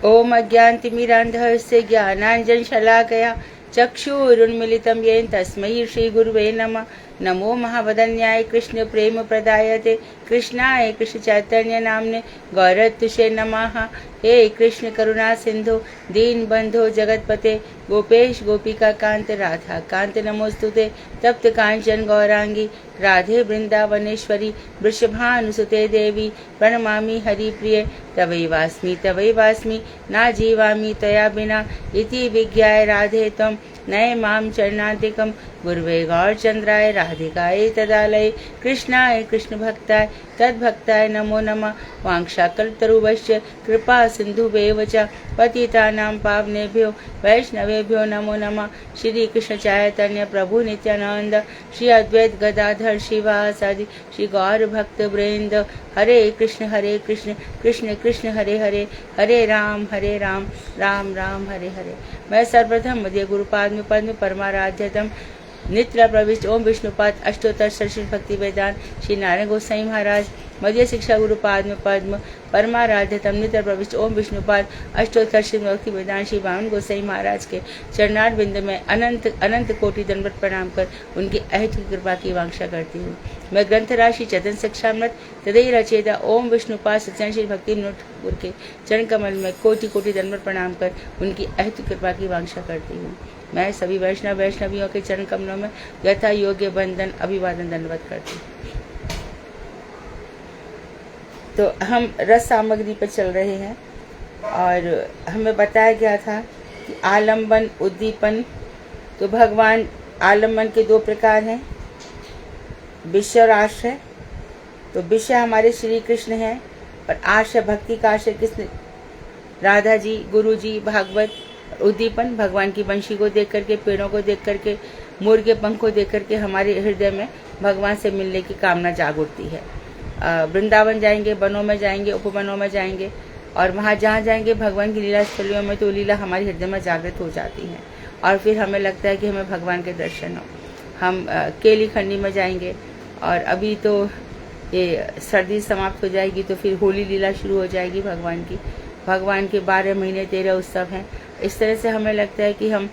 ओम अज्ञानतिमिरान्धस्य ज्ञानाञ्जनशलाकया चक्षुरुन्मिलितं येन तस्मै श्रीगुरुवे नमः। नमो महावदन्याय कृष्ण प्रेम प्रदायते कृष्णाय कृष्ण चैतन्य नामने गौरतुषे नमः। हे कृष्ण करुणा सिंधु दीन बंधो जगतपते गोपेश गोपिका कांत राधा कांत नमोस्तुते। तप्त कांचन गौरांगी राधे वृंदावनेश्वरी वृषभानुसुते देवी प्रणमामि हरिप्रिये। तवैवास्मि ना जीवामि तया बिना इति विज्ञाय राधे त्वं नये मां चरणान्तिकं। गुरुवे गौरचंद्राय राधिकायै तदालये कृष्णाय कृष्ण भक्ताय तद्भक्ताय नमो नमः। वाञ्छाकल्पतरुभ्यश्च कृपा सिन्धुभ्येव च पतितानां पावनेभ्यो वैष्णवेभ्यो नमो नमः। श्री कृष्ण चैतन्य प्रभु नित्यानंद श्री अद्वैत गदाधर शिवासादि श्री गौर भक्त वृंद। हरे कृष्ण कृष्ण कृष्ण हरे हरे हरे राम राम राम हरे हरे। मैं सर्वप्रथम मध्य गुरुपाद में पद्म परमाराध्यतम नित्य प्रविष्ट ओम विष्णुपाद अष्टोत्तर सरस्वती भक्ति वेदांत श्री नारायण गोसाई महाराज मध्य शिक्षा गुरुपाद में पद्म परमाराध्यतम नित्य प्रविष्ट ओम विष्णुपाद अष्टोत्तर श्री भक्ति वेदांत श्री वामन गोसाई महाराज के चरणार बिंद में अनंत अनंत कोटि दंडवत प्रणाम कर उनकी अहित कृपा की वांछा करती हूँ। मैं ग्रंथ राशि चतन शिक्षामृत तदय रचेता ओम विष्णुपाद सत्यन श्री भक्ति ठाकुर के चरण कमल में कोटि कोटि दंडवत प्रणाम कर उनकी अहित कृपा की वांछा करती हूँ। मैं सभी वैष्णवियों के चरण कमलों में यथा योग्य बंदन अभिवादन दंडवत करती हूँ। तो हम रस सामग्री पर चल रहे हैं और हमें बताया गया था कि आलम्बन उद्दीपन। तो भगवान आलम्बन के दो प्रकार हैं, विषय और आश्रय। तो विषय हमारे श्री कृष्ण हैं और आश्रय भक्ति का आश्रय किसने? राधा जी, गुरु जी, भागवत। उद्दीपन भगवान की वंशी को देख करके, पेड़ों को देख करके, मोर के पंख को देख करके हमारे हृदय में भगवान से मिलने की कामना जाग उठती है। वृंदावन जाएंगे, वनों में जाएंगे, उपवनों में जाएंगे और वहाँ जहाँ जाएंगे भगवान की लीला स्थलियों में, तो लीला हमारे हृदय में जागृत हो जाती है और फिर हमें लगता है कि हमें भगवान के दर्शन हो। हम केली खंडी में जाएंगे और अभी तो ये सर्दी समाप्त हो जाएगी तो फिर होली लीला शुरू हो जाएगी भगवान की। भगवान के 12 महीने 13 उत्सव हैं। इस तरह से हमें लगता है कि हम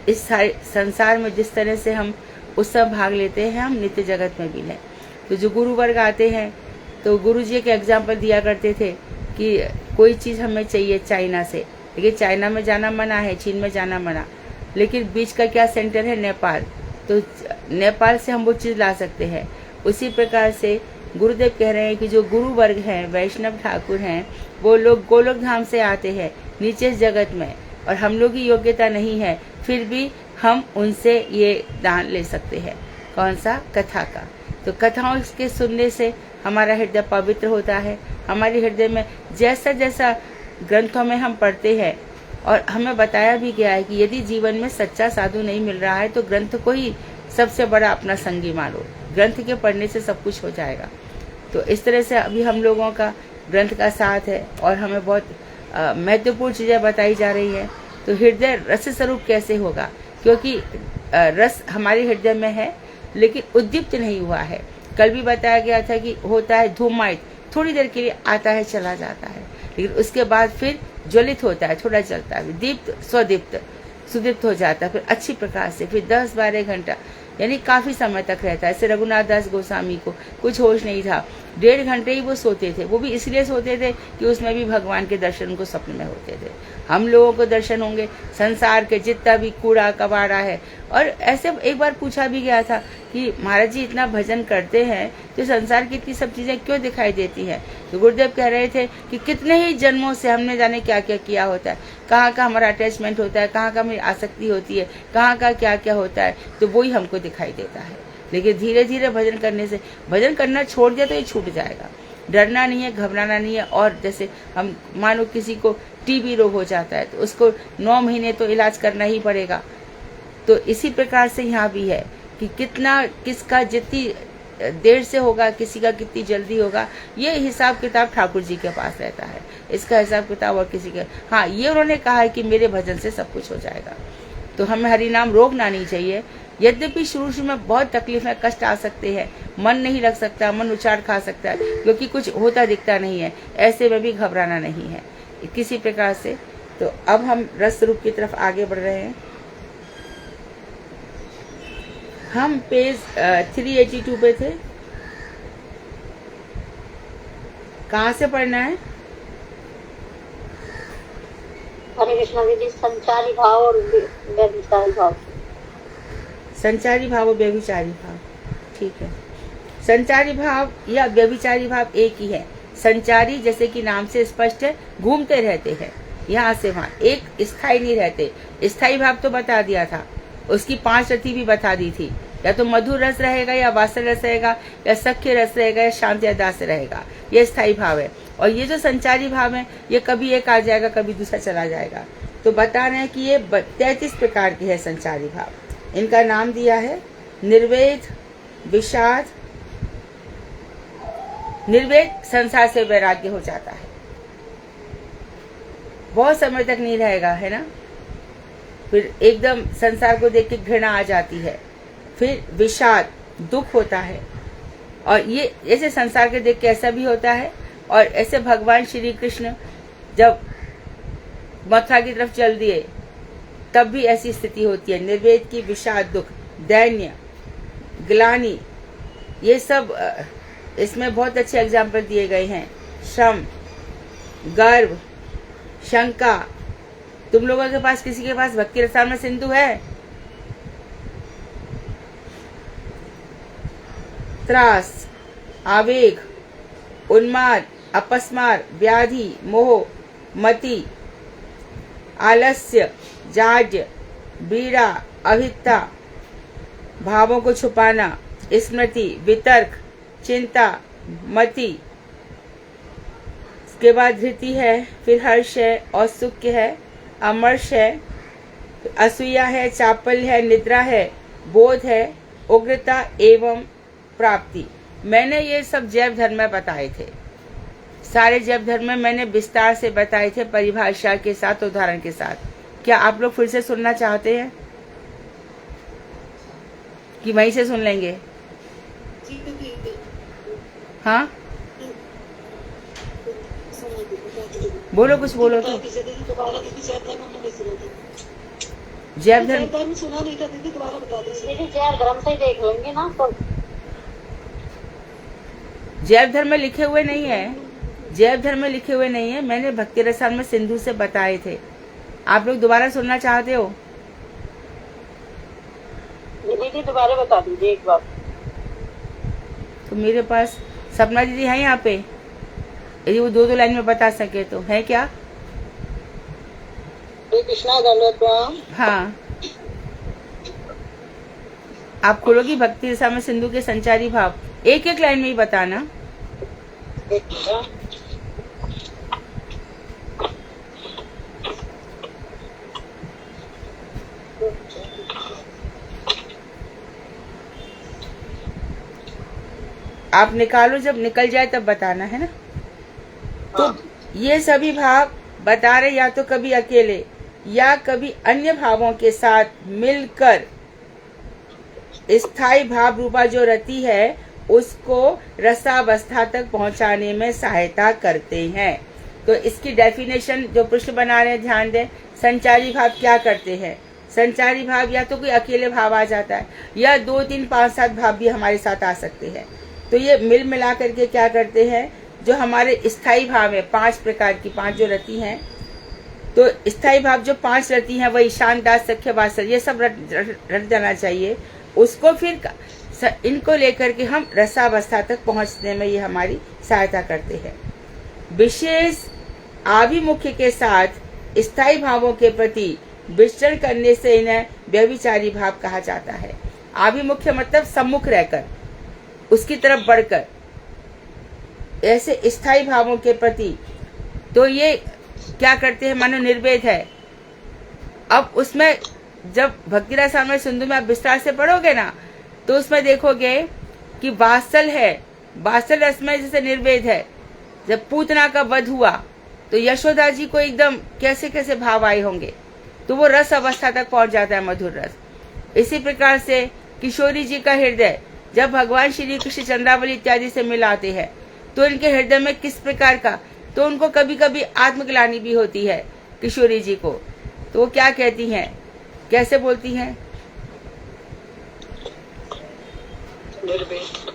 इस संसार में जिस तरह से हम उत्सव भाग लेते हैं, हम नित्य जगत में भी लें। तो जो गुरु वर्ग आते हैं, तो गुरु जी के एग्जाम्पल दिया करते थे कि कोई चीज़ हमें चाहिए चाइना से, लेकिन चाइना में जाना मना है, चीन में जाना मना, लेकिन बीच का क्या सेंटर है? नेपाल। तो नेपाल से हम वो चीज़ ला सकते हैं। उसी प्रकार से गुरुदेव कह रहे हैं कि जो गुरु वर्ग हैं, वैष्णव ठाकुर हैं, वो लोग गोलोक धाम से आते हैं नीचे जगत में और हम लोग की योग्यता नहीं है, फिर भी हम उनसे ये दान ले सकते हैं। कौन सा? कथा का। तो कथाओं के सुनने से हमारा हृदय पवित्र होता है। हमारे हृदय में जैसा जैसा ग्रंथों में हम पढ़ते हैं और हमें बताया भी गया है कि यदि जीवन में सच्चा साधु नहीं मिल रहा है तो ग्रंथ को ही सबसे बड़ा अपना संगी मानो। ग्रंथ के पढ़ने से सब कुछ हो जाएगा। तो इस तरह से अभी हम लोगों का ग्रंथ का साथ है और हमें बहुत महत्वपूर्ण चीज़ें बताई जा रही है। तो हृदय रस स्वरूप कैसे होगा? क्योंकि रस हमारे हृदय में है लेकिन उद्दीप्त नहीं हुआ है। कल भी बताया गया था कि होता है धूमायित, थोड़ी देर के लिए आता है चला जाता है, लेकिन उसके बाद फिर ज्वलित होता है, थोड़ा चलता है, दीप्त स्वदीप्त सुदीप्त हो जाता है, फिर अच्छी प्रकार से फिर 10-12 घंटा यानी काफ़ी समय तक रहता है। ऐसे रघुनाथ दास गोस्वामी को कुछ होश नहीं था, 1.5 घंटे ही वो सोते थे। वो भी इसलिए सोते थे कि उसमें भी भगवान के दर्शन उनको स्वप्न में होते थे। हम लोगों को दर्शन होंगे संसार के जितना भी कूड़ा कबाड़ा है। और ऐसे एक बार पूछा भी गया था कि महाराज जी इतना भजन करते हैं तो संसार की इतनी सब चीज़ें क्यों दिखाई देती हैं? तो गुरुदेव कह रहे थे कि कितने ही जन्मों से हमने जाने क्या क्या किया होता है, कहाँ का हमारा अटैचमेंट होता है, कहाँ का हमारी आसक्ति होती है, कहाँ का क्या क्या होता है, तो वही हमको दिखाई देता है। लेकिन धीरे धीरे भजन करने से, भजन करना छोड़ दिया तो ये छूट जाएगा। डरना नहीं है, घबराना नहीं है। और जैसे हम मानो किसी को टीबी रोग हो जाता है तो उसको 9 महीने तो इलाज करना ही पड़ेगा। तो इसी प्रकार से यहाँ भी है कि कितना किसका जितनी देर से होगा, किसी का कितनी जल्दी होगा, ये हिसाब किताब ठाकुर जी के पास रहता है। इसका हिसाब किताब और किसी के, हाँ ये उन्होंने कहा है कि मेरे भजन से सब कुछ हो जाएगा। तो हमें हरि नाम रोकना नहीं चाहिए। यद्यपि शुरू में बहुत तकलीफें, कष्ट आ सकते हैं, मन नहीं लग सकता, मन उछाड़ खा सकता है क्योंकि कुछ होता दिखता नहीं है, ऐसे में भी घबराना नहीं है। किसी प्रकार से। तो अब हम रस रूप की तरफ आगे बढ़ रहे हैं। हम पेज 382 पे थे। कहाँ से पढ़ना है? हरे कृष्णा दीदी, संचारी भाव और व्यभिचारी भाव। संचारी भाव और व्यभिचारी भाव, ठीक है। संचारी भाव या व्यभिचारी भाव एक ही है। संचारी जैसे कि नाम से स्पष्ट है, घूमते रहते हैं यहाँ से वहाँ, एक स्थायी नहीं रहते। स्थायी भाव तो बता दिया था, उसकी 5 रति भी बता दी थी, या तो मधुर रस रहेगा, या वात्सल्य रस रहेगा, या सख्य रस रहेगा, या शांत या दास्य रहेगा। ये स्थायी भाव है। और ये जो संचारी भाव है, ये कभी एक आ जाएगा, कभी दूसरा चला जाएगा। तो बता रहे हैं कि ये 33 प्रकार के है संचारी भाव। इनका नाम दिया है निर्वेद, विषाद। निर्वेद संसार से वैराग्य हो जाता है, बहुत समय तक नहीं रहेगा, है ना। फिर एकदम संसार को देख के घृणा आ जाती है। फिर विषाद, दुख होता है। और ये ऐसे संसार के देख के ऐसा भी होता है। और ऐसे भगवान श्री कृष्ण जब मथुरा की तरफ चल दिए, तब भी ऐसी स्थिति होती है। निर्वेद की विषाद, दुख, दैन्य, ग्लानि, ये सब इसमें बहुत अच्छे एग्जाम्पल दिए गए हैं। श्रम, गर्व, शंका। तुम लोगों के पास, किसी के पास भक्ति रसायन सिंधु है? त्रास, आवेग, उन्माद, अपस्मार, व्याधि, मोह, मति, आलस्य, जाड्य, बीड़ा, अभित्ता, भावों को छुपाना, स्मृति, वितर्क, चिंता, मति, उसके बाद धृति है, फिर हर्ष है, औत्सुक्य है, अमर्ष है, असूया है, चापल्य है, निद्रा है, बोध है, उग्रता एवं प्राप्ति। मैंने ये सब जैव धर्म में बताए थे। सारे जैव धर्म में मैंने विस्तार से बताए थे, परिभाषा के साथ, उदाहरण के साथ। क्या आप लोग फिर से सुनना चाहते हैं कि वहीं से सुन लेंगे? हाँ, बोलो, कुछ बोलो तो। जैव धर्म सुना नहीं था दीदी, दोबारा बता दीजिए। जैव धर्म से ही देख लेंगे ना तो। जैव धर्म में लिखे हुए नहीं है, जैव धर्म में लिखे हुए नहीं है। मैंने भक्ति रसायन में सिंधु से बताए थे। आप लोग दोबारा सुनना चाहते हो? दीदी दोबारा बता दीजिए एक बार। तो मेरे पास सपना दीदी है यहाँ पे, यदि वो 2 लाइन में बता सके तो। है क्या? कृष्णा दंडवत। हाँ, आप खोलोगी भक्ति रसायन में सिंधु के संचारी भाव, एक एक लाइन में ही बताना। आप निकालो, जब निकल जाए तब बताना, है ना। तो ये सभी भाव बता रहे, या तो कभी अकेले या कभी अन्य भावों के साथ मिलकर स्थायी भाव रूपा जो रति है, उसको रसावस्था तक पहुंचाने में सहायता करते हैं। तो इसकी डेफिनेशन जो पृष्ठ बना रहे हैं, ध्यान दें। संचारी भाव क्या करते हैं? संचारी भाव या तो कोई अकेले भाव आ जाता है, या 2, 3, 5, 7 भाव भी हमारे साथ आ सकते हैं। तो ये मिल मिला करके क्या करते हैं, जो हमारे स्थायी भाव है, 5 प्रकार की, 5 जो रति हैं। तो स्थायी भाव जो 5 रति हैं, वही शांत, दास, सख्य, वात्सल्य, ये सब रट जाना चाहिए। उसको फिर इनको लेकर के हम रसावस्था तक पहुंचने में ये हमारी सहायता करते हैं। विशेष आभिमुख्य के साथ स्थायी भावों के प्रति विचरण करने से इन्हें व्यभिचारी भाव कहा जाता है। आभिमुख्य मतलब सम्मुख रहकर, उसकी तरफ बढ़कर, ऐसे स्थायी भावों के प्रति। तो ये क्या करते हैं, मानो निर्वेद है। अब उसमें जब भक्ति रसायन में सिंधु में आप विस्तार से पढ़ोगे ना, तो उसमें देखोगे कि वात्सल है, वात्सल रस में जैसे निर्वेद है। जब पूतना का वध हुआ तो यशोदा जी को एकदम कैसे कैसे भाव आए होंगे, तो वो रस अवस्था तक पहुंच जाता है, मधुर रस। इसी प्रकार से किशोरी जी का हृदय जब भगवान श्री कृष्ण चंद्रावली इत्यादि से मिलाते हैं, तो इनके हृदय में किस प्रकार का, तो उनको कभी कभी आत्मग्लानि भी होती है किशोरी जी को। तो वो क्या कहती हैं, कैसे बोलती हैं?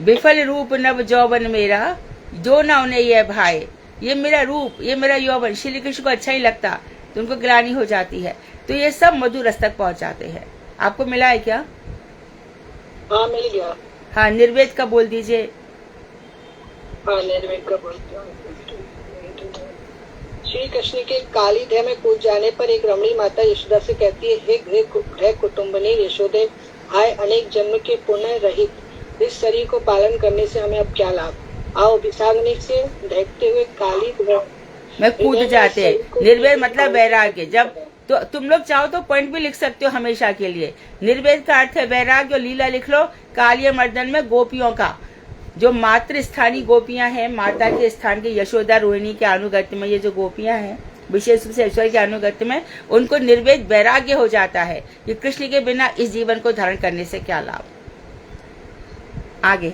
विफल रूप नव यौवन मेरा, जो ना उन्हें यह भाए। ये मेरा रूप, ये मेरा यौवन श्री कृष्ण को अच्छा ही लगता, तो उनको ग्लानि हो जाती है। तो ये सब मधुर रस तक पहुंचाते हैं। आपको मिला है क्या? हाँ, मिल गया। हाँ, निर्वेद का बोल दीजिए। हाँ, निर्वेद का बोलते हैं। श्री कृष्ण के काली देह में कूद जाने पर एक रमणी माता यशोदा से कहती है, हे गृह कुटुम्बिनी यशोदे, हाय अनेक जन्म के पुण्य रहित इस शरीर को पालन करने से हमें अब क्या लाभ। आओ विषाग्नि से ढकते हुए काली में कूद जाते हैं। निर्वेद मतलब वैराग्य। जब तो तुम लोग चाहो तो पॉइंट भी लिख सकते हो हमेशा के लिए। निर्वेद का अर्थ है वैराग्य। लीला लिख लो, कालिय मर्दन में गोपियों का, जो मातृ स्थानीय गोपियां हैं, माता के स्थान के यशोदा रोहिणी के अनुगत्य में ये जो गोपियां हैं, विशेष रूप से ईश्वर के अनुगत्य में, उनको निर्वेद वैराग्य हो जाता है कि कृष्ण के बिना इस जीवन को धारण करने से क्या लाभ। आगे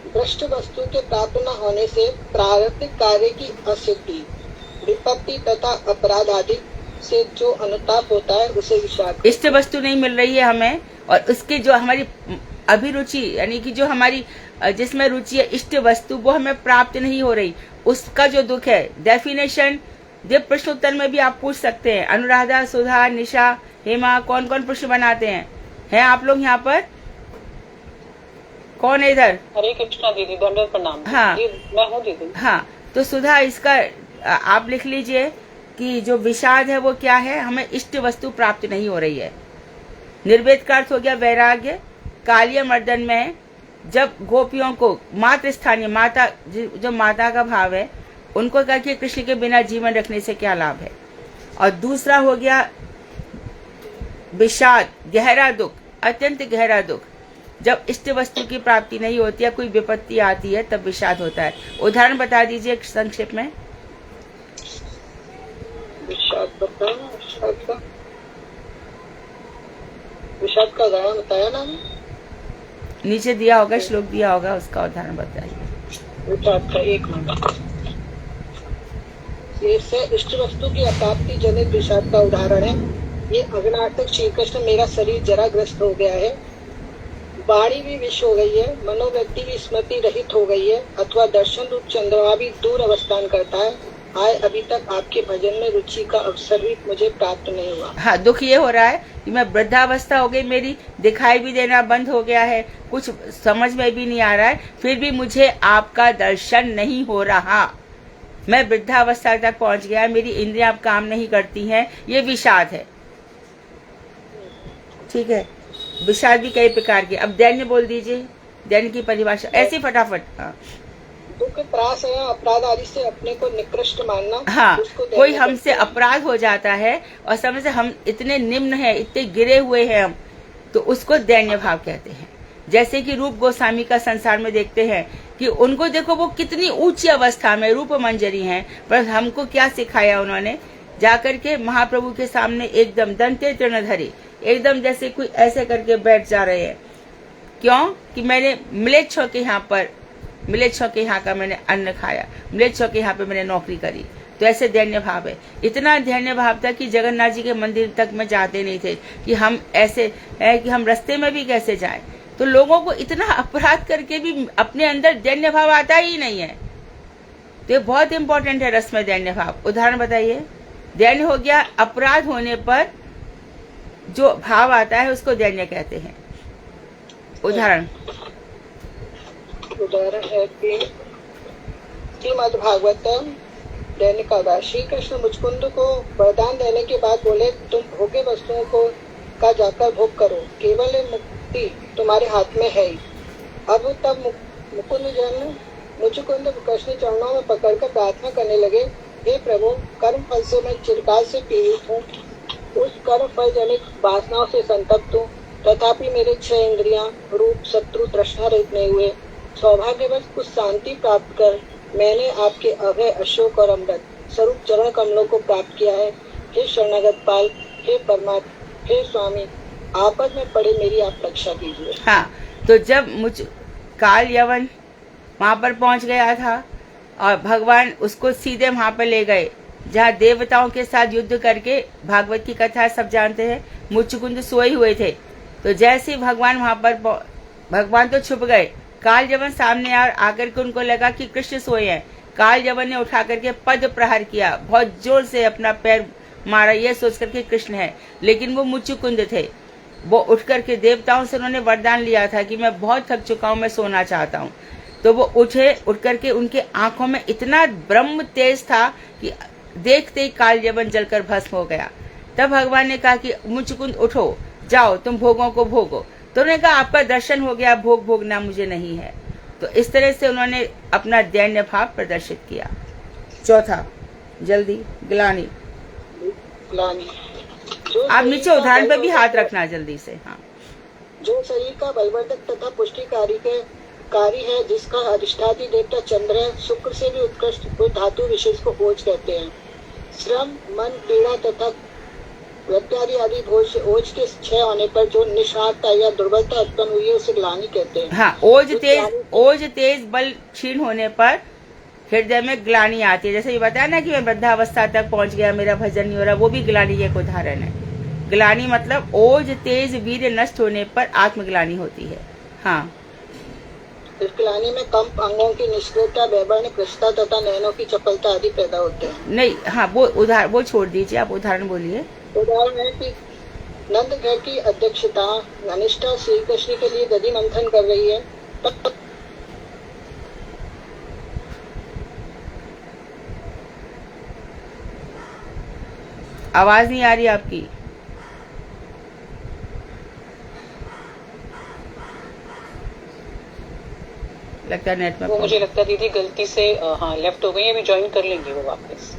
भ्रष्ट वस्तु के प्राप्त न होने से प्रारब्धिक कार्य की असिद्धि, विपत्ति तथा अपराध आदि से जो अनुताप होता है उसे विषाद। इष्ट वस्तु नहीं मिल रही है हमें, और उसके जो हमारी अभिरुचि यानी कि जो हमारी जिसमें रुचि है इष्ट वस्तु, वो हमें प्राप्त नहीं हो रही, उसका जो दुख है। डेफिनेशन देव प्रश्नोत्तर में भी आप पूछ सकते हैं। अनुराधा, सुधा, निशा, हेमा कौन कौन प्रश्न बनाते हैं आप लोग यहाँ पर? कौन है इधर? हरे कृष्णा दीदी, दंडवत प्रणाम। हाँ, मैं हूँ दीदी। हाँ, तो सुधा इसका आप लिख लीजिए कि जो विषाद है वो क्या है, हमें इष्ट वस्तु प्राप्त नहीं हो रही है। निर्वेद का अर्थ हो गया वैराग्य। कालिय मर्दन में जब गोपियों को मातृ स्थानीय माता, जो माता का भाव है, उनको कहा कि कृष्ण के बिना जीवन रखने से क्या लाभ है। और दूसरा हो गया विषाद, गहरा दुख, अत्यंत गहरा दुख। जब इष्ट वस्तु की प्राप्ति नहीं होती है, कोई विपत्ति आती है, तब विषाद होता है। उदाहरण बता दीजिए संक्षेप में। विषाद का गाया बताया ना, नीचे दिया होगा, श्लोक दिया होगा, उसका उदाहरण बताइए। विषाद का एक नंबर से इष्ट वस्तु की अप्राप्ति जनित विषाद का उदाहरण है। ये अज्ञातक श्री कृष्ण, मेरा शरीर जरा ग्रस्त हो गया है, वाणी भी विष हो गई है, मनोवृत्ति भी स्मृति रहित हो गई है, अथवा दर्शन रूप चंद्रमा भी दूर अवस्थान करता है। हाय, अभी तक आपके भजन में रुचि का अवसर भी मुझे प्राप्त नहीं हुआ। हाँ, दुख ये हो रहा है कि मैं वृद्धावस्था हो गई, मेरी दिखाई भी देना बंद हो गया है, कुछ समझ में भी नहीं आ रहा है, फिर भी मुझे आपका दर्शन नहीं हो रहा। मैं वृद्धावस्था तक पहुंच गया, मेरी इंद्रियां अब काम नहीं करती हैं, ये विषाद है। ठीक है, विषाद भी कई प्रकार के। अब दैन्य बोल दीजिए, दैन्य की परिभाषा ऐसे फटाफट। हाँ, दुख, त्रास या अपराध आदि से अपने को निकृष्ट मानना। हाँ, कोई हमसे अपराध हो जाता है और समझ से हम इतने निम्न हैं, इतने गिरे हुए हैं हम, तो उसको दैन्य भाव कहते हैं। जैसे कि रूप गोस्वामी का संसार में देखते हैं कि उनको देखो, वो कितनी ऊंची अवस्था में रूप मंजरी हैं, पर हमको क्या सिखाया उन्होंने, जाकर के महाप्रभु के सामने एकदम दंते तृणधरी, एकदम जैसे कोई ऐसे करके बैठ जा रहे हैं। क्यों? कि मैंने मिलेच्छों के यहाँ पर, मिलेच्छों के यहाँ का मैंने अन्न खाया, मिलेच्छों के यहाँ पे मैंने नौकरी करी, तो ऐसे दैन्य भाव है। इतना दैन्य भाव था कि जगन्नाथ जी के मंदिर तक में जाते नहीं थे, कि हम ऐसे है कि हम रास्ते में भी कैसे जाएं। तो लोगों को इतना अपराध करके भी अपने अंदर दैन्य भाव आता ही नहीं है। तो ये बहुत इंपॉर्टेंट है रस में दैन्य भाव। उदाहरण बताइए। दैन्य हो गया अपराध होने पर जो भाव आता है, उसको दैन्य कहते हैं। उदाहरण है कि श्रीमद् भागवतम दैन्य का श्री कृष्ण मुचकुंद को वरदान देने के बाद बोले, तुम भोग्य वस्तुओं को का जाकर भोग करो, केवल मुक्ति तुम्हारे हाथ में है ही। अब तब मुकुंद जन मुचकुंद कृष्ण चरणों में पकड़कर प्रार्थना करने लगे, हे प्रभु, कर्म फल से मैं चिरकाल से पीड़ित हूँ, उस कर्म फल जनित वासनाओं से संतप्त हूँ, तथापि मेरे 6 इंद्रियां रूप शत्रु तृष्णा रहित नहीं हुए। सौभाग्यवश कुछ शांति प्राप्त कर मैंने आपके अभय अशोक और अमृत स्वरूप चरण कमलों को प्राप्त किया है। हे शरणागत पाल, हे परमात्मा, हे स्वामी, आपद में पड़े मेरी आप रक्षा कीजिए। हाँ, तो जब काल यवन वहां पर पहुंच गया था और भगवान उसको सीधे वहां पर ले गए जहाँ देवताओं के साथ युद्ध करके, भागवत की कथा सब जानते हैं, मुचुकुंद सोए हुए थे। तो जैसे ही भगवान वहां पर, भगवान तो छुप गए, काल यवन सामने आकर के उनको लगा कि कृष्ण सोए हैं। काल यवन ने उठा करके पद प्रहार किया, बहुत जोर से अपना पैर मारा, ये सोच करके कृष्ण है, लेकिन वो मुचुकुंद थे। वो उठ करके देवताओं से उन्होंने वरदान लिया था कि मैं बहुत थक चुका हूं, मैं सोना चाहता हूं। तो वो उठ करके उनके आंखों में इतना ब्रह्म तेज था कि देखते ही काल यवन जलकर भस्म हो गया। तब भगवान ने कहा कि मुचुकुंद उठो, जाओ तुम भोगों को भोगो। तो उन्होंने कहा आपका दर्शन हो गया, भोग भोगना मुझे नहीं है। तो इस तरह से उन्होंने अपना दैन्य भाव प्रदर्शित किया। चौथा, जल्दी, ग्लानि। आप नीचे उदाहरण पे भी हाथ रखना जल्दी से। हाँ, जो शरीर का बलवर्धक तथा पुष्टिकारी है, जिसका अधिष्ठाती देवता चंद्र है, शुक्र से भी उत्कृष्ट कोई धातु विशेष को ओज कहते हैं। श्रम, मन, पीड़ा तथा प्रत्यादि आदि ओज के क्षय होने पर जो निष्णातता या दुर्बलता उत्पन्न हुई है उसे ग्लानि कहते हैं। हाँ, ओज तेज बल क्षीण होने पर हृदय में ग्लानि आती है। जैसे ये बताया ना कि मैं वृद्धावस्था तक पहुंच गया, मेरा भजन नहीं हो रहा, वो भी ग्लानि एक उदाहरण है। ग्लानि मतलब ओज तेज वीर्य नष्ट होने पर आत्मग्लानि होती है। हाँ, इस ग्लानि में कंप, अंगों की निष्क्रियता, वैबर्ण, कृष्णता तथा नयनों की चपलता आदि पैदा होते हैं। नहीं, हाँ, वो छोड़ दीजिए, आप उदाहरण बोलिए। उदाहरण है कि नंद ग्रह की अध्यक्षता घनिष्ठा श्री कृष्ण के लिए दधि मंथन कर रही है। आवाज नहीं आ रही आपकी। लगता है नेट में वो मुझे लगता है दीदी गलती से हाँ लेफ्ट हो गई, अभी ज्वाइन कर लेंगे वो वापस।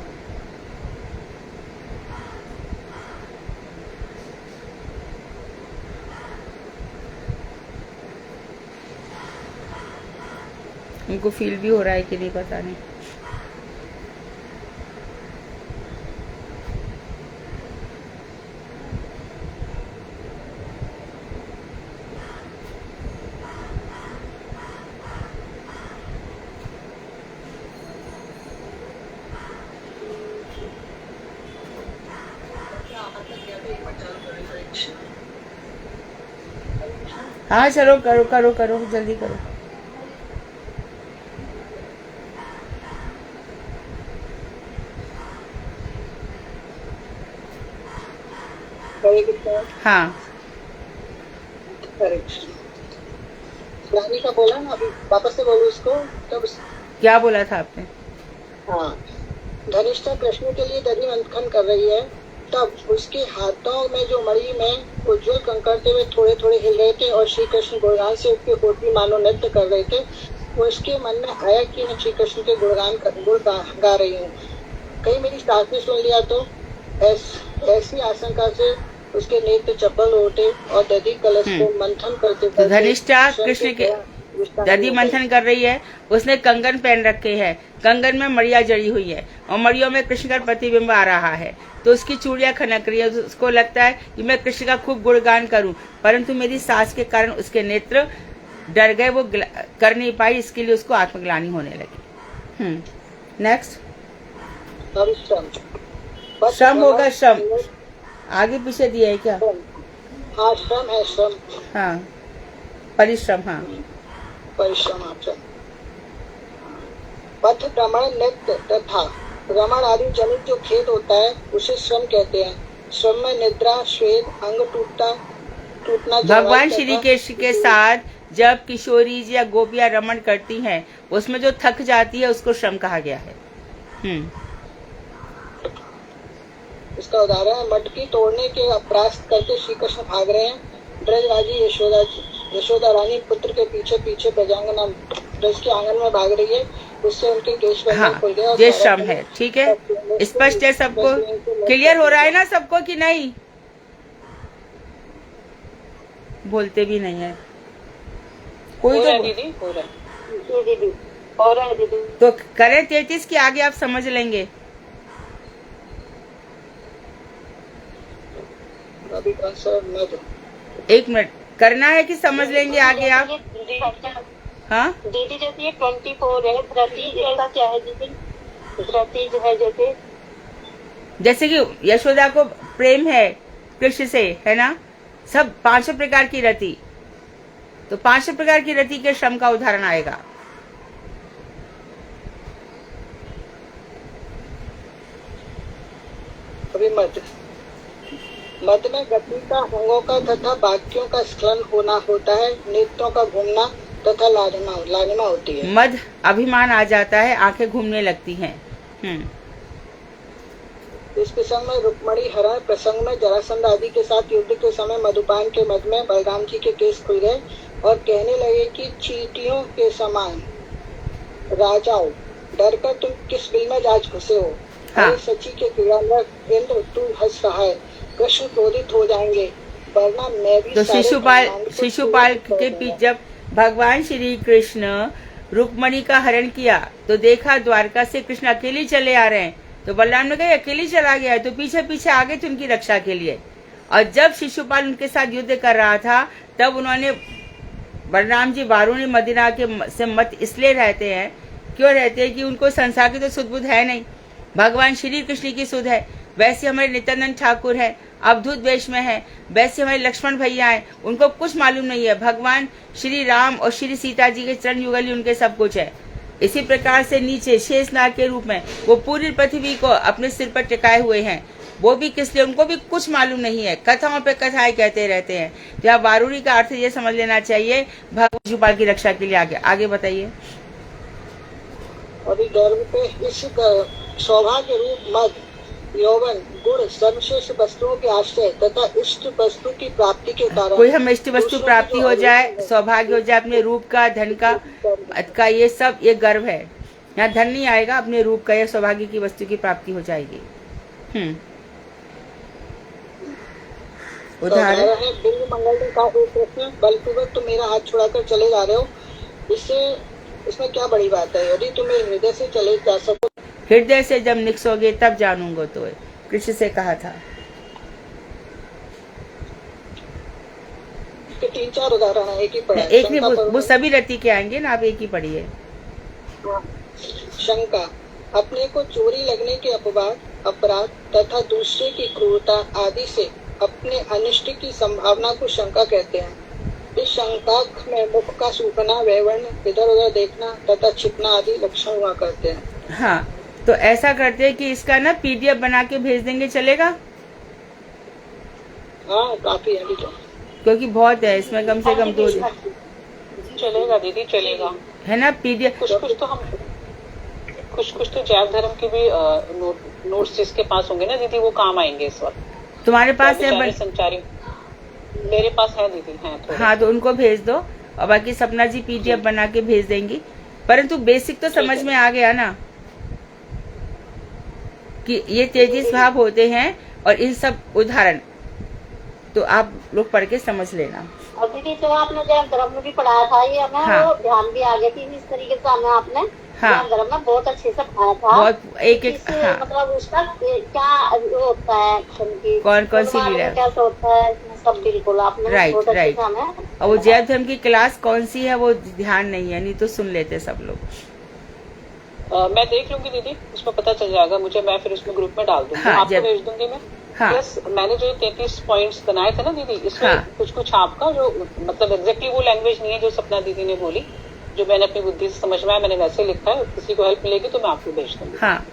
उनको फील भी हो रहा है कि नहीं पता नहीं। हाँ चलो, करो करो करो, जल्दी करो। हाँ, ग्लानि का बोला ना, अभी वापस से बोलो उसको। तब क्या बोला था आपने? हाँ, धनिष्ठा कृष्ण के लिए दधि मंथन कर रही है, तब उसके हाथों में जो मणि में उज्जवल कंकड़ते हुए थोड़े थोड़े हिल रहे थे और श्री कृष्ण गुणगान से उसके होठी मानो नृत्य कर रहे थे। वो उसके मन में आया कि मैं श्री कृष्ण के गुण गा रही हूँ। कहीं मेरी सास ने सुन लिया तो ऐसी आशंका से उसके नेत्र चपल उठे और दधि कलश को मंथन करते तो धनिष्ठा कृष्ण के दधि मंथन कर रही है। उसने कंगन पहन रखे हैं, कंगन में मड़िया जड़ी हुई है और मड़ियों में कृष्ण का प्रतिबिंब आ रहा है। तो उसकी चूड़ियां खनक रही है। उसको लगता है कि मैं कृष्ण का खूब गुणगान करूं, परंतु मेरी सास के कारण उसके नेत्र डर गए, वो कर नहीं पाई, इसके लिए उसको आत्मग्लानि होने लगी। नेक्स्ट, श्रम होगा। श्रम आगे पीछे दिया है क्या? हाँ, श्रम है, श्रम। हाँ, परिश्रम। हाँ, परिश्रम। पथ भ्रमण, नृत्य तथा भ्रमण आदि जनित जो खेद होता है उसे श्रम कहते हैं। श्रम में निद्रा, श्वेत, अंग टूटना। भगवान श्री कृष्ण के साथ जब किशोरी जी या गोपियां रमण करती हैं, उसमें जो थक जाती है उसको श्रम कहा गया है। इसका उदाहरण है, मटकी तोड़ने के अपराध करके श्री कृष्ण भाग रहे हैं। ब्रजराजी यशोदा रानी पुत्र के पीछे पीछे ब्रजांगना ब्रज के आंगन में भाग रही है, उससे उनके केश खुल गए। ये श्रम है, ठीक है, स्पष्ट है सबको? क्लियर हो रहा है ना सबको कि नहीं? बोलते भी नहीं है कोई। तो दीदी हो रहा है, दीदी हो रहा है दीदी। तो करें 33 के आगे, आप समझ लेंगे। अभी कौन सा? एक मिनट, करना है कि समझ लेंगे आगे आप? हाँ दीदी जैसे ये 24 है, रति इसका क्या है दीदी? रति जो है जैसे कि यशोदा को प्रेम है कृष्ण से, है ना, सब 500 प्रकार की रति, तो 500 प्रकार की रति के श्रम का उदाहरण आएगा। अभी मध्य में गति का, अंगों का तथा वाक्यों का स्खलन होना होता है, नेत्रों का घूमना तथा लालिमा होती है। मध अभिमान आ जाता है, आंखें घूमने लगती हैं। इस प्रसंग में रुक्मणी हरण प्रसंग में जरासंध आदि के साथ युद्ध के समय मधुपान के मद में बलराम जी के केस खुल गए और कहने लगे कि चींटियों के समान राजाओं, डरकर तुम किस बिल में आज घुसे हो? हाँ। सची के क्रीड़ा इंद्र तू हंस रहा है, कृष्ण क्रोधित हो जाएंगे, वरना मैं भी। तो शिशुपाल के पीछे जब भगवान श्री कृष्ण रुक्मणी का हरण किया तो देखा द्वारका से कृष्ण अकेले चले आ रहे हैं, तो बलराम ने कहा अकेले चला गया है, तो पीछे पीछे आगे थे उनकी रक्षा के लिए। और जब शिशुपाल उनके साथ युद्ध कर रहा था तब उन्होंने, बलराम जी वारुणी मदिरा के से मत इसलिए रहते हैं, क्यों रहते हैं कि उनको संसार की तो सुध बुध है नहीं, भगवान श्री कृष्ण की सुध है। वैसे हमारे नित्यानंद ठाकुर है, अवधूत वेश में है, वैसे हमारे लक्ष्मण भैया हैं, उनको कुछ मालूम नहीं है, भगवान श्री राम और श्री सीता जी के चरण युगल ही उनके सब कुछ है। इसी प्रकार से नीचे शेषनाग के रूप में वो पूरी पृथ्वी को अपने सिर पर टिकाए हुए हैं, वो भी किस लिए, उनको भी कुछ मालूम नहीं है, कथाओं पे कथाएं कहते रहते हैं। तो यहाँ वारुणी का अर्थ ये समझ लेना चाहिए, भगवान शिशुपाल की रक्षा के लिए। आगे बताइए। और गर्भ पे इस सौभाग्य रूप मद, यौवन, गुण, सर्वश्रेष्ठ वस्तुओं के आश्रय तथा इष्ट वस्तु की प्राप्ति के कारण, कोई हम इष्ट वस्तु प्राप्ति हो जाए, सौभाग्य हो जाए, अपने रूप का, धन का ये सब ये गर्व है। यहाँ धन नहीं आएगा, अपने रूप का या सौभाग्य की वस्तु की प्राप्ति हो जाएगी। उदाहरण है बिल्व मंगल का एक प्रश्न, बलपूर्वक तुम मेरा हाथ छुड़ाकर चले जा रहे हो, इसमें क्या बड़ी बात है? यदि तुम्हें हृदय से चले जा सको, हृदय से जब निकसोगे तब जानूंगा, तो कृष्ण से कहा था। तो 3-4 उदाहरण है, एक ही पढ़ा, एक नहीं, वो सभी रति के आएंगे ना, आप एक ही पढ़िए। शंका, अपने को चोरी लगने के अपराध तथा दूसरे की क्रूरता आदि से अपने अनिष्ट की संभावना को शंका कहते हैं। इस शंका में मुख का सूखना, वैवर्ण, इधर उधर देखना तथा छिपना आदि लक्षण हुआ करते हैं। हाँ, तो ऐसा करते हैं कि इसका ना PDF बना के भेज देंगे, चलेगा? हाँ, काफी है अभी तो, क्योंकि बहुत है इसमें, कम से कम 2 दिन चलेगा दीदी, चलेगा, है ना PDF। कुछ तो जैव धर्म के भी नोट्स जिसके पास होंगे ना दीदी, वो काम आएंगे इस वक्त। तुम्हारे पास है? संचारी मेरे पास है दीदी, है। हाँ, तो उनको भेज दो, और बाकी सपना जी PDF बना के भेज देंगी। परंतु बेसिक तो समझ में आ गया ना कि ये 33 भाव होते हैं, और इन सब उदाहरण तो आप लोग पढ़ के समझ लेना। और दीदी तो आपने जैन धर्म में भी पढ़ाया था, ये हमें हाँ। वो ध्यान भी आ गया कि इस तरीके से हमें आपने जैन धर्म में बहुत अच्छे से पढ़ाया था। बहुत एक हाँ। मतलब उसका क्या होता है, कौन सी लीला, कैसे होता है, सब बिल्कुल आपने राइट। और वो जैव धर्म की क्लास कौन सी है वो ध्यान नहीं है, नहीं तो सुन लेते सब लोग। मैं देख लूंगी दीदी, उसमें पता चल जाएगा मुझे, मैं फिर उसमें ग्रुप में डाल दूंगी। हाँ, आपको भेज दूंगी मैं। हाँ। प्लस मैंने जो 33 पॉइंट्स बनाए थे ना दीदी, इसमें हाँ। कुछ आपका जो मतलब एग्जैक्टली वो लैंग्वेज नहीं है जो सपना दीदी ने बोली, जो मैंने अपनी बुद्धि से समझ में आया, मैंने वैसे लिखा है। किसी को हेल्प मिलेगी तो मैं आपको भेज दूंगी। हाँ,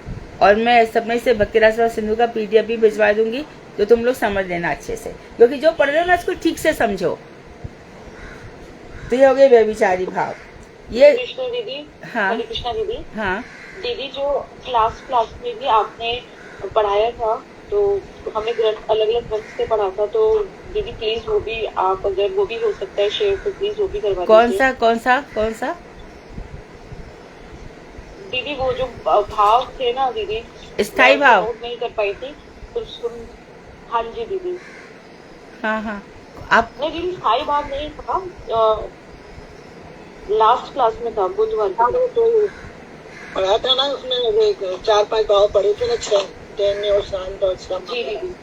और मैं सपने से भक्तिरास सिंधु का PDF भी भिजवा दूंगी, तो तुम लोग समझ लेना अच्छे से, क्योंकि जो पढ़ रहे हो ना उसको ठीक से समझो। तो ये हो गए व्यभिचारी भाव। ये कृष्णा दीदी, हाँ, कृष्णा दीदी, हाँ दीदी जो क्लास में भी आपने पढ़ाया था, तो हमने अलग अलग ग्रंथ से पढ़ा था, तो दीदी प्लीज वो भी आप, अगर वो भी हो सकता है शेयर, तो प्लीज वो भी करवा दीजिए। कौन सा दीदी वो जो भाव थे ना दीदी, स्थायी भाव नहीं कर पाई थी, तो सुन। हाँ जी दीदी, हाँ आप नहीं दीदी स्थायी भाव नहीं था, लास्ट क्लास में था, बुधवार को पढ़ा था ना उसमें, 4-5 भाव पढ़े थे ना, 6 दैन्य और शांत और श्रम। जी दीदी,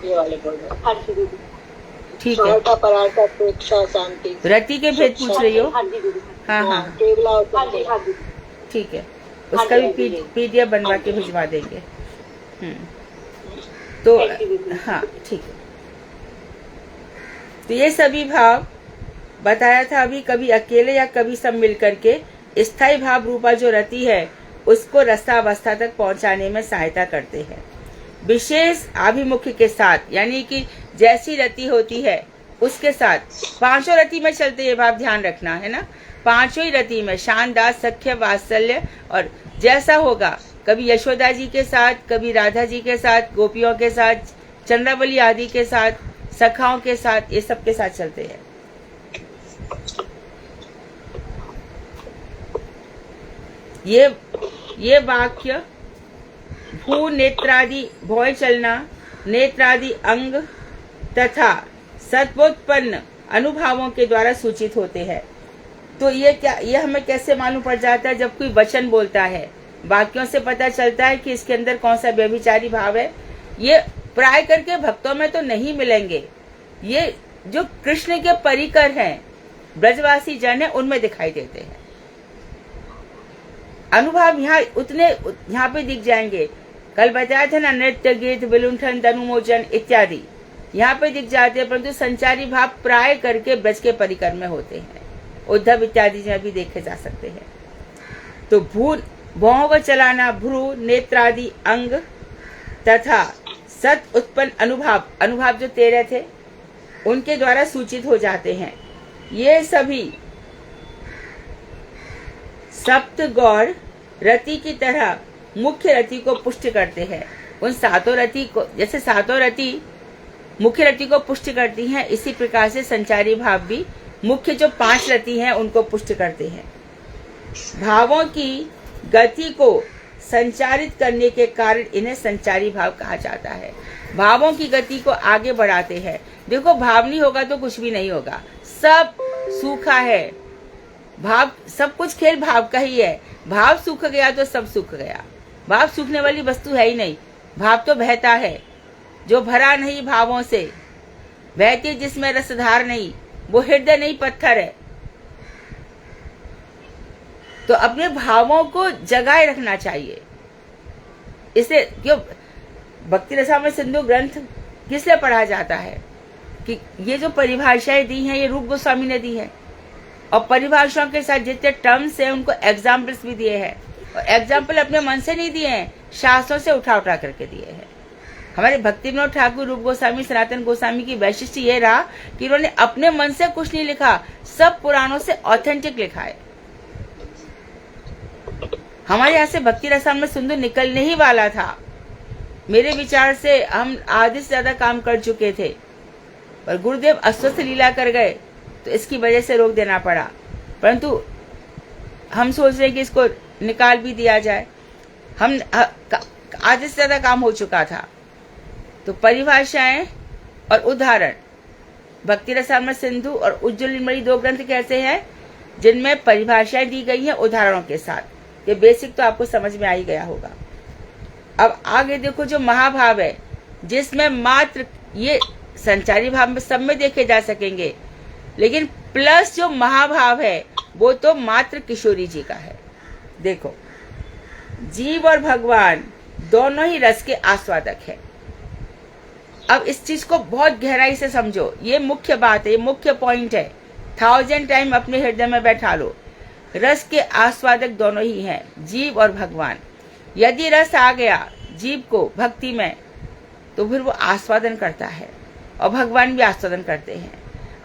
ये वाले बोल रहे। हाँ जी दीदी। ठीक है। सहारता परार्था स्वेच्छा शांति। रति के भेद पूछ रही हो? हाँ जी दीदी, हाँ हाँ केवला और हाँ जी, चंचला। हाँ जी। ठीक है, हाँ उसका जी, भी हाँ जी। PDF बनवा के भिजवा देंगे। तो Thank you, दीदी। हाँ ठीक है। तो ये सभी भाव बताया था अभी, कभी अकेले या कभी सब मिल करके स्थायी भाव रूपा जो रति है उसको रसावस्था तक पहुंचाने में सहायता करते हैं। विशेष आभिमुख्य के साथ, यानी कि जैसी रति होती है उसके साथ, पांचों रति में चलते ये भाव ध्यान रखना है ना, पांचों ही रति में शान, दास, सख्य, वात्सल्य, और जैसा होगा कभी यशोदा जी के साथ, कभी राधा जी के साथ, गोपियों के साथ, चंद्रावली आदि के साथ, सखाओं के साथ, ये सब के साथ चलते हैं। ये वाक्य भू नेत्रादि भोय चलना, नेत्रादि अंग तथा सत्वोत्पन्न अनुभावों के द्वारा सूचित होते हैं। तो ये हमें कैसे मालूम पड़ जाता है? जब कोई वचन बोलता है, वाक्यों से पता चलता है कि इसके अंदर कौन सा व्यभिचारी भाव है। ये प्राय करके भक्तों में तो नहीं मिलेंगे, ये जो कृष्ण के परिकर हैं, ब्रजवासी जन है, उनमें दिखाई देते हैं। अनुभाव यहाँ पे दिख जाएंगे। कल बताया था ना, नृत्य, गीत, विलुंठन, तनुमोचन इत्यादि यहाँ पे दिख जाते हैं, परंतु संचारी भाव प्राय करके ब्रज के परिकर में होते हैं। उद्धव इत्यादि में भी देखे जा सकते हैं। तो भौं व चलाना, भ्रू, नेत्रादि अंग तथा सत उत्पन्न अनुभाव जो 13 थे उनके द्वारा सूचित हो जाते हैं। ये सभी सप्त गौर रति की तरह मुख्य रति को पुष्ट करते हैं। उन सातों रति को, जैसे सातों रति मुख्य रति को पुष्ट करती हैं, इसी प्रकार से संचारी भाव भी मुख्य जो 5 रति हैं उनको पुष्ट करते हैं। भावों की गति को संचारित करने के कारण इन्हें संचारी भाव कहा जाता है। भावों की गति को आगे बढ़ाते हैं। देखो, भाव नहीं होगा तो कुछ भी नहीं होगा, सब सूखा है। भाव, सब कुछ खेल भाव का ही है। भाव सूख गया तो सब सूख गया। भाव सूखने वाली वस्तु है ही नहीं। भाव तो बहता है, जो भरा नहीं भावों से, बहती जिसमें रसधार नहीं, वो हृदय नहीं पत्थर है। तो अपने भावों को जगाए रखना चाहिए। इसे क्यों भक्ति रसामृत सिंधु ग्रंथ किस लिए पढ़ा जाता है? कि ये जो परिभाषाएं दी हैं, ये रूप गोस्वामी ने दी है, और परिभाषाओं के साथ जितने टर्म्स हैं उनको एग्जाम्पल्स भी दिए हैं। और एग्जाम्पल अपने मन से नहीं दिए हैं, शास्त्रों से उठा करके दिए हैं। हमारे भक्ति विनोद ठाकुर, रूप गोस्वामी, सनातन गोस्वामी की वैशिष्ट्य ये रहा कि उन्होंने अपने मन से कुछ नहीं लिखा, सब पुराणों से ऑथेंटिक लिखा है। हमारे यहाँ से भक्ति रसामृत सिंधु निकलने ही वाला था। मेरे विचार से हम आधे से ज्यादा काम कर चुके थे, पर गुरुदेव अस्वस्थ लीला कर गए तो इसकी वजह से रोक देना पड़ा। परंतु हम सोच रहे हैं कि इसको निकाल भी दिया जाए। हम आधे से ज्यादा काम हो चुका था। तो परिभाषाएं और उदाहरण, भक्ति रसामृत सिंधु और उज्ज्वल निर्मली 2 ग्रंथ कैसे हैं जिनमें परिभाषाएं दी गई हैं उदाहरणों के साथ। ये बेसिक तो आपको समझ में आ ही गया होगा। अब आगे देखो, जो महाभाव है जिसमें मात्र ये संचारी भाव में सब में देखे जा सकेंगे, लेकिन प्लस जो महाभाव है वो तो मात्र किशोरी जी का है। देखो, जीव और भगवान दोनों ही रस के आस्वादक है। अब इस चीज को बहुत गहराई से समझो, ये मुख्य बात है, ये मुख्य पॉइंट है। 1000 टाइम अपने हृदय में बैठा लो। रस के आस्वादक दोनों ही हैं, जीव और भगवान। यदि रस आ गया जीव को भक्ति में, तो फिर वो आस्वादन करता है और भगवान भी आस्वादन करते हैं।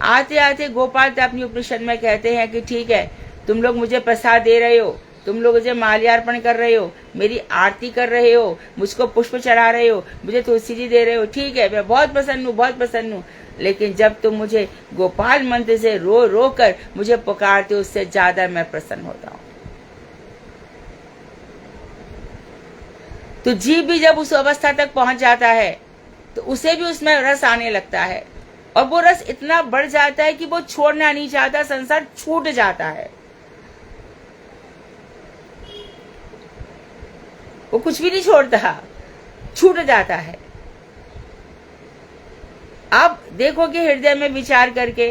आते आते गोपाल तो अपनी उपनिषद में कहते हैं कि ठीक है, तुम लोग मुझे प्रसाद दे रहे हो, तुम लोग मुझे माल्यार्पण कर रहे हो, मेरी आरती कर रहे हो, मुझको पुष्प चढ़ा रहे हो, मुझे तुलसी जी दे रहे हो, ठीक है, मैं बहुत प्रसन्न हूँ, बहुत प्रसन्न हूँ। लेकिन जब तुम मुझे गोपाल मंत्र से रो रो कर मुझे पुकारते हो, उससे ज्यादा मैं प्रसन्न होता हूँ। तो जीव भी जब उस अवस्था तक पहुंच जाता है तो उसे भी उसमें रस आने लगता है, और वो रस इतना बढ़ जाता है कि वो छोड़ना नहीं चाहता, संसार छूट जाता है। वो कुछ भी नहीं छोड़ता, छूट जाता है। अब देखोगे हृदय में विचार करके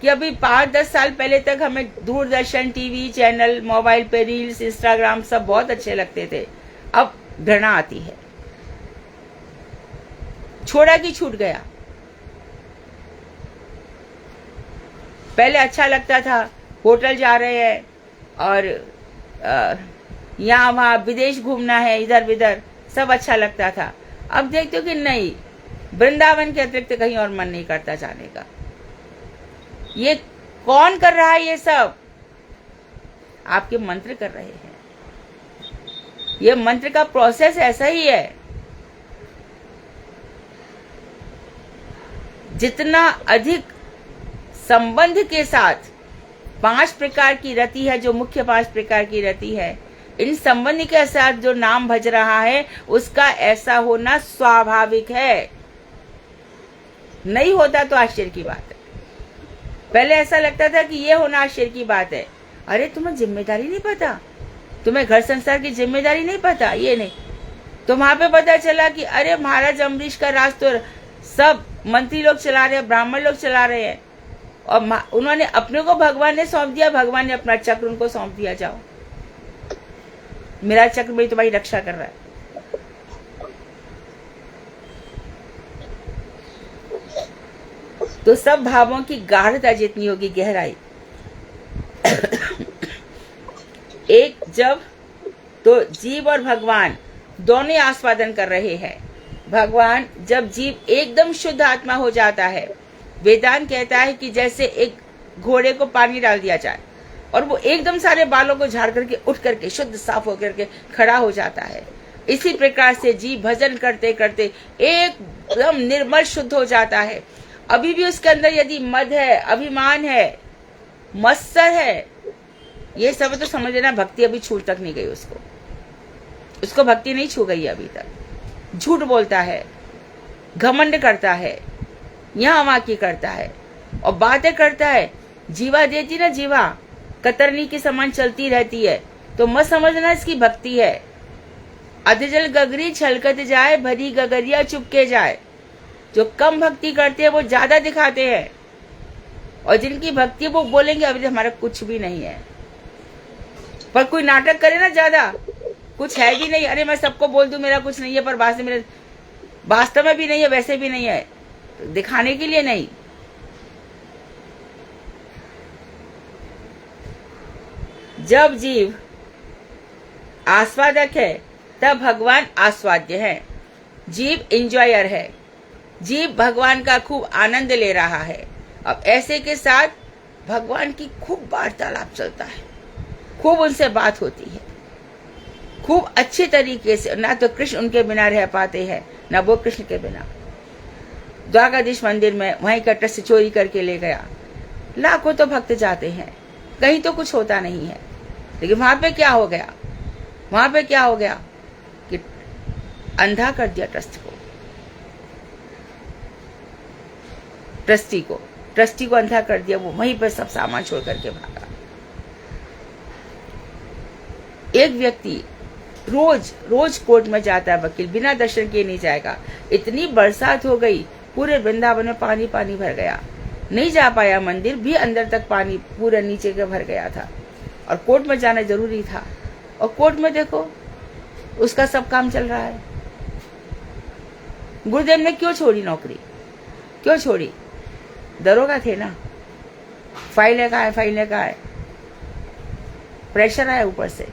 कि अभी 5-10 साल पहले तक हमें दूरदर्शन, टीवी चैनल, मोबाइल पे रील्स, इंस्टाग्राम सब बहुत अच्छे लगते थे, अब घृणा आती है। छोड़ा कि छूट गया। पहले अच्छा लगता था, होटल जा रहे हैं और यहाँ वहाँ विदेश घूमना है, इधर विधर सब अच्छा लगता था। अब देखते हो कि नहीं, वृंदावन के अतिरिक्त कहीं और मन नहीं करता जाने का। ये कौन कर रहा है? ये सब आपके मंत्र कर रहे हैं। ये मंत्र का प्रोसेस ऐसा ही है। जितना अधिक संबंध के साथ 5 प्रकार की रति है, जो मुख्य 5 प्रकार की रति है, इन संबंध के साथ जो नाम भज रहा है उसका ऐसा होना स्वाभाविक है। नहीं होता तो आश्चर्य की बात है। पहले ऐसा लगता था कि ये होना आश्चर्य की बात है। अरे तुम्हें जिम्मेदारी नहीं पता, तुम्हें घर संसार की जिम्मेदारी नहीं पता, ये नहीं। तो वहां पे पता चला कि अरे महाराज अम्बरीश का राज तो सब मंत्री लोग चला रहे हैं, ब्राह्मण लोग चला रहे हैं, और उन्होंने अपने को भगवान ने सौंप दिया, भगवान ने अपना चक्र उनको सौंप दिया, जाओ मेरा चक्र मेरी तुम्हारी रक्षा कर रहा है। तो सब भावों की गाढ़ता जितनी होगी, गहराई एक जब तो जीव और भगवान दोनों आस्वादन कर रहे हैं। भगवान जब जीव एकदम शुद्ध आत्मा हो जाता है, वेदांत कहता है कि जैसे एक घोड़े को पानी डाल दिया जाए और वो एकदम सारे बालों को झाड़ करके उठ करके शुद्ध साफ होकर के खड़ा हो जाता है, इसी प्रकार से जीव भजन करते करते एकदम निर्मल शुद्ध हो जाता है। अभी भी उसके अंदर यदि मद है, अभिमान है, मत्सर है, ये सब तो समझ लेना भक्ति अभी छू तक नहीं गई उसको भक्ति नहीं छू गई अभी तक। झूठ बोलता है, घमंड करता है, यहाँ वहां की करता है और बातें करता है। जीवा देती ना, जीवा कतरनी के समान चलती रहती है, तो मत समझना इसकी भक्ति है। अधजल गगरी छलकत जाए, भरी गगरिया चुपके जाए। जो कम भक्ति करते हैं वो ज्यादा दिखाते हैं, और जिनकी भक्ति वो बोलेंगे अभी हमारा कुछ भी नहीं है। पर कोई नाटक करे ना, ज्यादा कुछ है भी नहीं, अरे मैं सबको बोल दूं मेरा कुछ नहीं है, पर वास्तव में भी नहीं है, वैसे भी नहीं है, दिखाने के लिए नहीं। जब जीव आस्वादक है तब भगवान आस्वाद्य है। जीव इंजॉयर है, जीव भगवान का खूब आनंद ले रहा है। अब ऐसे के साथ भगवान की खूब वार्तालाप चलता है, खूब उनसे बात होती है, खूब अच्छे तरीके से। ना तो कृष्ण उनके बिना रह पाते हैं, ना वो कृष्ण के बिना। द्वारकाधीश मंदिर में वहीं का ट्रस्ट चोरी करके ले गया, लाखों तो भक्त जाते हैं, कहीं तो कुछ होता नहीं है। लेकिन वहां पे क्या हो गया? वहां पे क्या हो गया कि अंधा कर दिया ट्रस्ट को, ट्रस्टी को अंधा कर दिया। वो वहीं पर सब सामान छोड़ करके भागा। एक व्यक्ति रोज कोर्ट में जाता है, वकील बिना दर्शन किए नहीं जाएगा। इतनी बरसात हो गई, पूरे वृंदावन में पानी पानी भर गया, नहीं जा पाया मंदिर भी, अंदर तक पानी पूरा नीचे के भर गया था, और कोर्ट में जाना जरूरी था। और कोर्ट में देखो उसका सब काम चल रहा है। गुरुदेव ने क्यों छोड़ी नौकरी? क्यों छोड़ी? दरोगा थे ना, फाइलें कहाँ है, प्रेशर आया ऊपर से,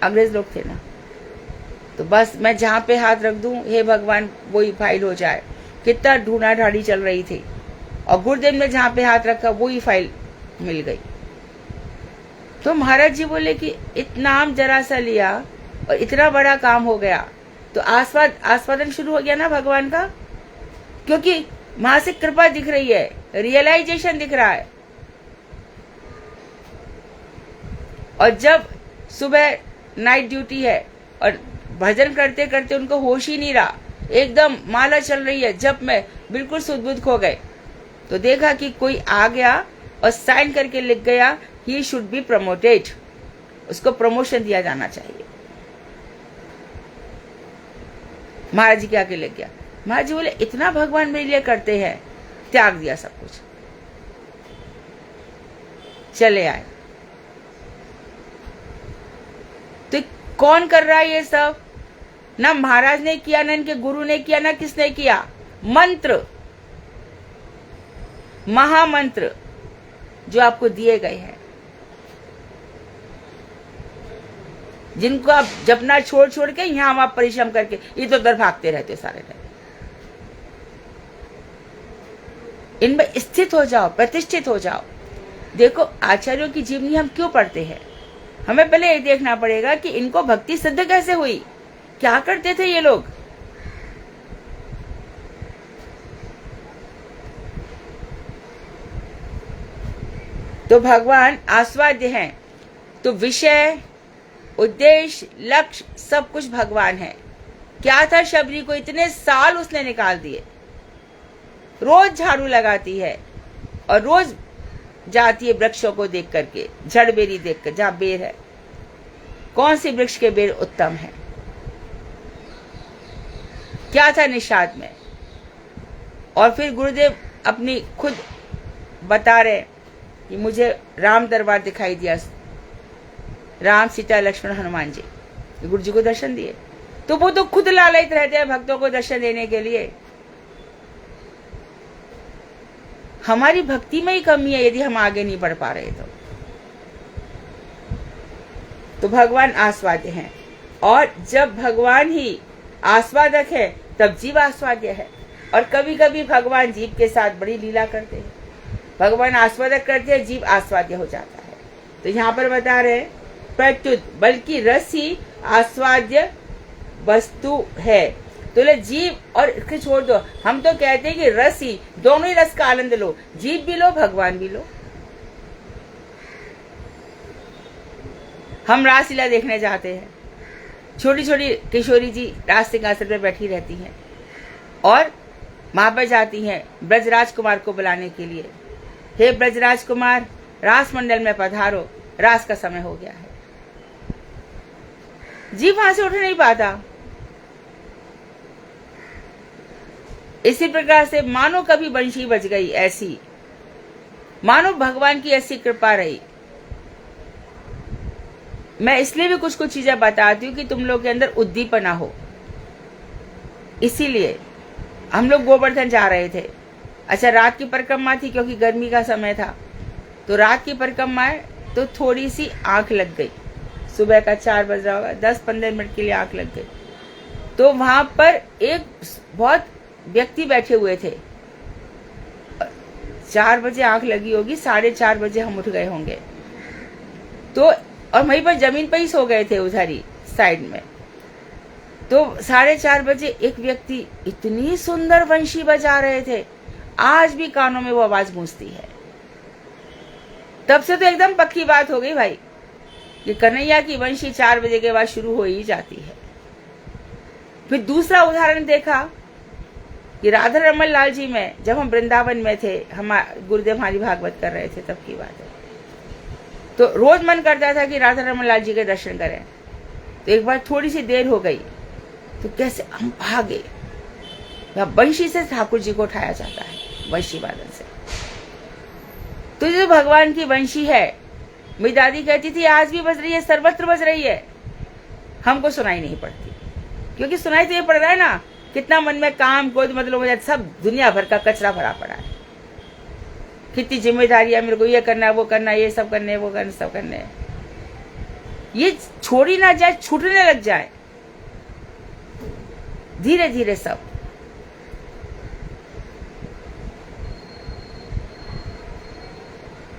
अंग्रेज लोग थे ना। तो बस मैं जहां पे हाथ रख दूं, हे भगवान वही फाइल हो जाए। कितना ढूंढा ढाड़ी चल रही थी, और गुरुदेव ने जहां पे हाथ रखा वही फाइल मिल गई। तो महाराज जी बोले कि इतना आम जरा सा लिया और इतना बड़ा काम हो गया, तो आस्वादन शुरू हो गया ना भगवान का, क्योंकि वहां से कृपा दिख रही है, रियलाइजेशन दिख रहा है। और जब सुबह नाइट ड्यूटी है और भजन करते करते उनको होश ही नहीं रहा, एकदम माला चल रही है, जब में बिल्कुल सुध-बुध खो गए, तो देखा कि कोई आ गया और साइन करके लिख गया, ही शुड बी प्रमोटेड, उसको प्रमोशन दिया जाना चाहिए। महाराज जी के आके लिख गया। महाराज जी बोले इतना भगवान मेरे लिए करते हैं, त्याग दिया सब कुछ, चले आए। तो कौन कर रहा है ये सब? ना महाराज ने किया, ना इनके गुरु ने किया, ना किसने किया। मंत्र, महामंत्र जो आपको दिए गए हैं, जिनको आप जपना छोड़ छोड़ के यहां आप परिश्रम करके इधर उधर भागते रहते हो सारे टाइम। इनमें स्थित हो जाओ, प्रतिष्ठित हो जाओ। देखो आचार्यों की जीवनी हम क्यों पढ़ते हैं, हमें पहले ये देखना पड़ेगा कि इनको भक्ति सिद्ध कैसे हुई, क्या करते थे ये लोग। तो भगवान आस्वाद्य हैं, तो विषय, उद्देश्य, लक्ष्य सब कुछ भगवान है। क्या था शबरी को इतने साल उसने निकाल दिए। रोज झाड़ू लगाती है और रोज जाती है वृक्षों को देख करके, जड़ बेरी देख कर, जहां बेर है, कौन सी वृक्ष के बेर उत्तम है। क्या था निषाद में। और फिर गुरुदेव अपनी खुद बता रहे कि मुझे राम दरबार दिखाई दिया, राम सीता लक्ष्मण हनुमान जी, गुरु जी को दर्शन दिए। तो वो तो खुद लालयित रहते हैं भक्तों को दर्शन देने के लिए। हमारी भक्ति में ही कमी है यदि हम आगे नहीं बढ़ पा रहे तो भगवान आस्वाद्य हैं। और जब भगवान ही आस्वादक है तब जीव आस्वाद्य है। और कभी कभी भगवान जीव के साथ बड़ी लीला करते हैं। भगवान आस्वादक करते हैं, जीव आस्वाद्य हो जाता है। तो यहाँ पर बता रहे हैं प्रत्युत, बल्कि रस ही आस्वाद्य वस्तु है। तो ले जीव और इसके छोड़ दो, हम तो कहते हैं कि रस ही, दोनों ही रस का आनंद लो, जीव भी लो भगवान भी लो। हम रासलीला देखने जाते हैं, छोटी छोटी किशोरी जी रास सिंहासन पर बैठी रहती हैं और वहां पर जाती हैं ब्रजराज कुमार को बुलाने के लिए, हे ब्रजराज कुमार रास मंडल में पधारो, रास का समय हो गया है। जीव वहां से उठ नहीं पाता। इसी प्रकार से मानो कभी बंशी बज गई, ऐसी मानो भगवान की ऐसी कृपा रही। मैं इसलिए भी कुछ कुछ चीजें बताती हूँ कि तुम लोग के अंदर उद्दीपना हो। इसीलिए हम लोग गोवर्धन जा रहे थे। अच्छा, रात की परिक्रमा थी क्योंकि गर्मी का समय था, तो रात की परिक्रमा है तो थोड़ी सी आंख लग गई। सुबह का 4 बज रहा होगा, 10-15 मिनट के लिए आंख लग गई। तो वहां पर एक बहुत व्यक्ति बैठे हुए थे। 4 बजे आंख लगी होगी, 4:30 बजे हम उठ गए होंगे। तो और वहीं पर जमीन पर ही सो गए थे उधर ही साइड में। तो 4:30 बजे एक व्यक्ति इतनी सुंदर वंशी बजा रहे थे, आज भी कानों में वो आवाज गूंजती है। तब से तो एकदम पक्की बात हो गई भाई कि कन्हैया की वंशी 4 बजे के बाद शुरू हो ही जाती है। फिर दूसरा उदाहरण देखा कि राधा रमन लाल जी में, जब हम वृंदावन में थे, हम गुरुदेव हमारी भागवत कर रहे थे, तब की बात है। तो रोज मन करता था कि राधा रमन लाल जी के दर्शन करें। तो एक बार थोड़ी सी देर हो गई तो कैसे हम भागे, वंशी से ठाकुर जी को उठाया जाता है, वंशी वादन से। तो जो भगवान की वंशी है, मेरी दादी कहती थी आज भी बज रही है, सर्वत्र बज रही है, हमको सुनाई नहीं पड़ती। क्योंकि सुनाई तो ये पड़ रहा है ना, कितना मन में काम क्रोध मतलब सब दुनिया भर का कचरा भरा पड़ा है। कितनी जिम्मेदारियां, मेरे को ये करना है, वो करना है, ये सब करने, वो करना, सब करने। ये छोड़ी ना जाए, छूटने लग जाए धीरे धीरे सब।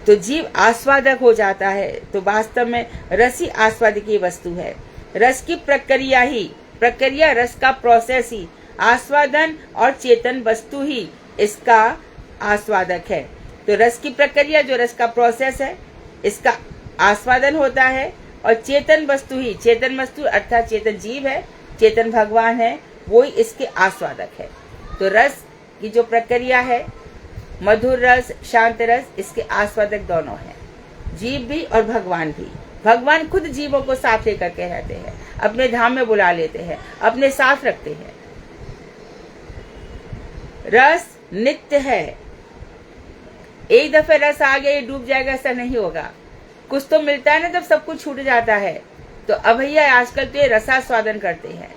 तो जीव आस्वादक हो जाता है। तो वास्तव में रस ही आस्वाद की वस्तु है। रस की प्रक्रिया रस का प्रोसेस ही, आस्वादन और चेतन वस्तु ही इसका आस्वादक है। तो रस की प्रक्रिया जो रस का प्रोसेस है, इसका आस्वादन होता है। और चेतन वस्तु ही, चेतन वस्तु अर्थात चेतन जीव है, चेतन भगवान है, वो ही इसके आस्वादक है। तो रस की जो प्रक्रिया है, मधुर रस, शांत रस, इसके आस्वादक दोनों हैं, जीव भी और भगवान भी। भगवान खुद जीवों को साथ लेकर के रहते हैं, अपने धाम में बुला लेते हैं, अपने साथ रखते हैं। रस नित्य है, एक दफे रस आ गया ये डूब जाएगा, ऐसा नहीं होगा। कुछ तो मिलता है ना, जब सब कुछ छूट जाता है। तो अब भैया आजकल तो ये रसास्वादन करते हैं।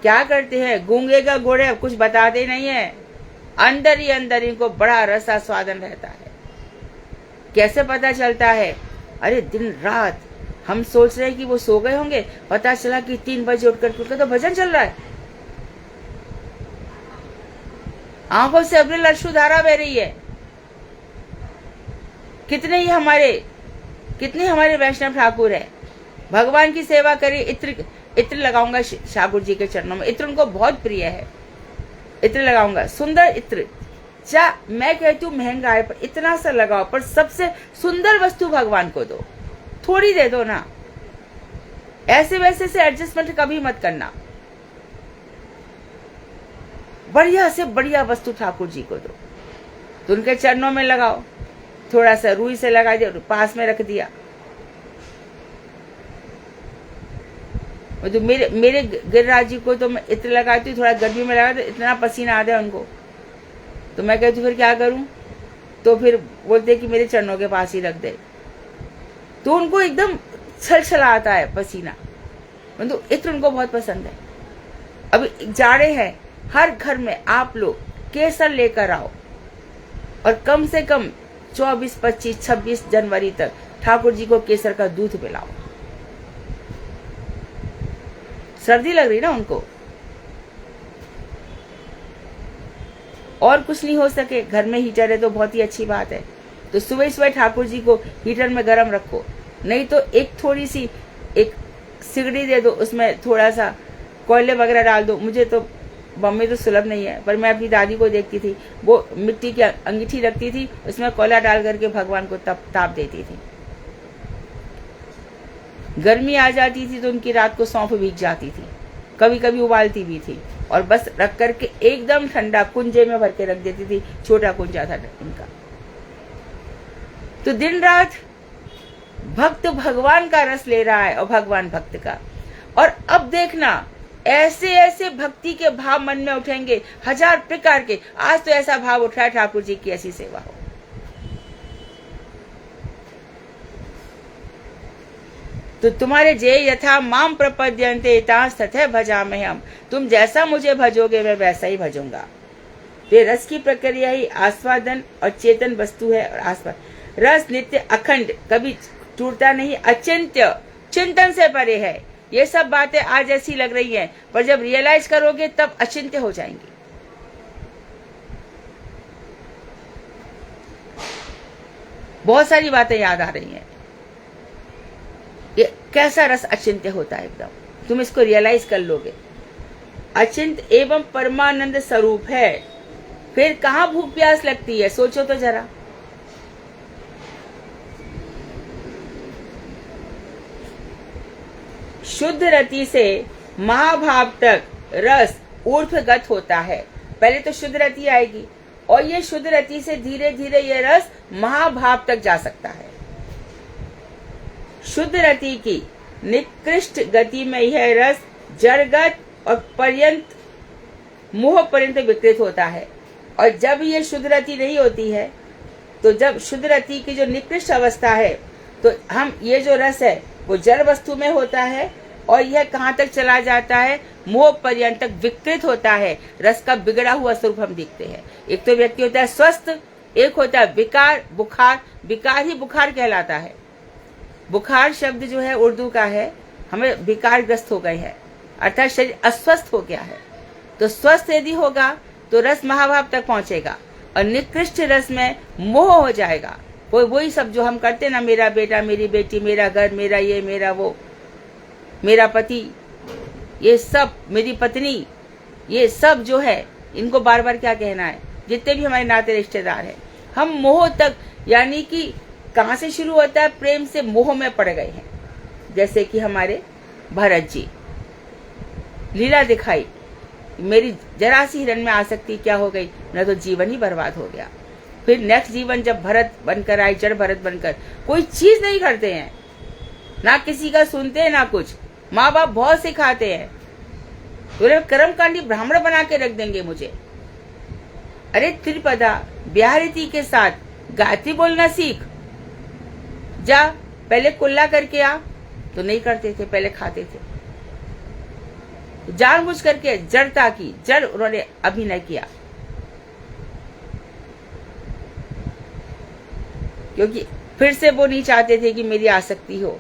क्या करते हैं, गूंगे का गुड़ है, कुछ बताते नहीं है, अंदर ही अंदर इनको बड़ा रसास्वादन रहता है। कैसे पता चलता है? अरे दिन रात हम सोच रहे हैं कि वो सो गए होंगे, पता चला कि 3 बजे उठकर तो भजन चल रहा है। आंखों से अग्नि अश्रुधारा बह रही है। कितने हमारे वैष्णव ठाकुर है, भगवान की सेवा करिए। इत्र लगाऊंगा ठाकुर जी के चरणों में, इत्र उनको बहुत प्रिय है। इत्र लगाऊंगा, सुंदर इत्र। मैं कहती हूँ महंगा है पर इतना सा लगाओ, पर सबसे सुंदर वस्तु भगवान को दो, थोड़ी दे दो ना। ऐसे वैसे से एडजस्टमेंट कभी मत करना। बढ़िया से बढ़िया वस्तु ठाकुर जी को दो, तो उनके चरणों में लगाओ। थोड़ा सा रुई से लगा दिया, पास में रख दिया। तो मेरे गिरिराज जी को तो मैं इत्र लगाती हूँ, थोड़ा गर्मी में लगा, तो इतना पसीना आता है उनको। तो मैं कहती हूँ फिर क्या करूं? तो फिर बोलते कि मेरे चरणों के पास ही रख दे। तो उनको एकदम छलछला आता है पसीना, तो इत्र उनको बहुत पसंद है। अभी जाड़े हैं, हर घर में आप लोग केसर लेकर आओ, और कम से कम 24, 25, 26 जनवरी तक ठाकुर जी को केसर का दूध पिलाओ। सर्दी लग रही ना उनको, और कुछ नहीं हो सके, घर में हीटर है तो बहुत ही अच्छी बात है। तो सुबह सुबह ठाकुर जी को हीटर में गर्म रखो, नहीं तो एक थोड़ी सी एक सिगड़ी दे दो, उसमें थोड़ा सा कोयले वगैरह डाल दो। मुझे तो बम्बे तो सुलभ नहीं है, पर मैं अपनी दादी को देखती थी, वो मिट्टी की अंगीठी रखती थी, उसमें कोयला डाल करके भगवान को ताप देती थी। गर्मी आ जाती थी तो उनकी रात को सौंफ भीग जाती थी, कभी कभी उबालती भी थी, और बस रख करके एकदम ठंडा कुंजे में भर के रख देती थी। छोटा कुंजा था उनका। तो दिन रात भक्त भगवान का रस ले रहा है और भगवान भक्त का। और अब देखना, ऐसे ऐसे भक्ति के भाव मन में उठेंगे, 1000 प्रकार के। आज तो ऐसा भाव उठ रहा है ठाकुर जी की ऐसी सेवा हो। तो तुम्हारे जे यथा माम प्रपद्यन्ते तांस तथा भजामहे हम। तुम जैसा मुझे भजोगे मैं वैसा ही भजूंगा। तो रस की प्रक्रिया ही आस्वादन और चेतन वस्तु है। और आस्वाद रस नित्य अखंड, कभी टूटता नहीं, अचिंत्य, चिंतन से परे है। ये सब बातें आज ऐसी लग रही हैं, पर जब रियलाइज करोगे तब अचिंत्य हो जाएंगी। बहुत सारी बातें याद आ रही हैं। ये कैसा रस अचिंत्य होता है एकदम, तुम इसको रियलाइज कर लोगे। अचिंत्य एवं परमानंद स्वरूप है, फिर कहां भूख प्यास लगती है, सोचो तो जरा। शुद्ध रति से महाभाव तक रस ऊर्ध्वगत होता है। पहले तो शुद्ध रति आएगी, और ये शुद्ध रति से धीरे धीरे ये रस महाभाव तक जा सकता है। शुद्ध रति की निकृष्ट गति में यह रस जड़गत और पर्यंत मोह पर्यंत विकृत होता है। और जब ये शुद्ध रति नहीं होती है, तो जब शुद्ध रति की जो निकृष्ट अवस्था है, तो हम ये जो रस है वो जड़ वस्तु में होता है, और यह कहाँ तक चला जाता है, मोह पर्यंत तक विकृत होता है। रस का बिगड़ा हुआ स्वरूप हम देखते हैं। एक तो व्यक्ति होता है स्वस्थ, एक होता है विकार, बुखार। विकार ही बुखार कहलाता है। बुखार शब्द जो है उर्दू का है, हमें विकारग्रस्त हो गए हैं, अर्थात शरीर अस्वस्थ हो गया है। तो स्वस्थ यदि होगा तो रस महाभाव तक पहुंचेगा, और निकृष्ट रस में मोह हो जाएगा। वही सब जो हम करते ना, मेरा बेटा, मेरी बेटी, मेरा घर, मेरा ये, मेरा वो, मेरा पति, ये सब, मेरी पत्नी, ये सब जो है, इनको बार बार क्या कहना है, जितने भी हमारे नाते रिश्तेदार हैं, हम मोह तक, यानी कि कहाँ से शुरू होता है, प्रेम से मोह में पड़ गए हैं। जैसे कि हमारे भरत जी, लीला दिखाई, मेरी जरा सी हिरण में आसक्ति क्या हो गई, मेरा तो जीवन ही बर्बाद हो गया। फिर नेक्स्ट जीवन जब भरत बनकर आए, जड़ भरत बनकर, कोई चीज नहीं करते हैं, ना किसी का सुनते हैं, ना कुछ। माँ बाप बहुत सिखाते हैं, तो कर्मकांडी ब्राह्मण बना के रख देंगे मुझे। अरे त्रिपदा ब्याहरीति के साथ गायत्री बोलना सीख, जा पहले कुल्ला करके आ। तो नहीं करते थे, पहले खाते थे। जानबूझ करके जड़ता की जड़ उन्होंने अभिनय किया, क्योंकि फिर से वो नहीं चाहते थे कि मेरी आसक्ति हो,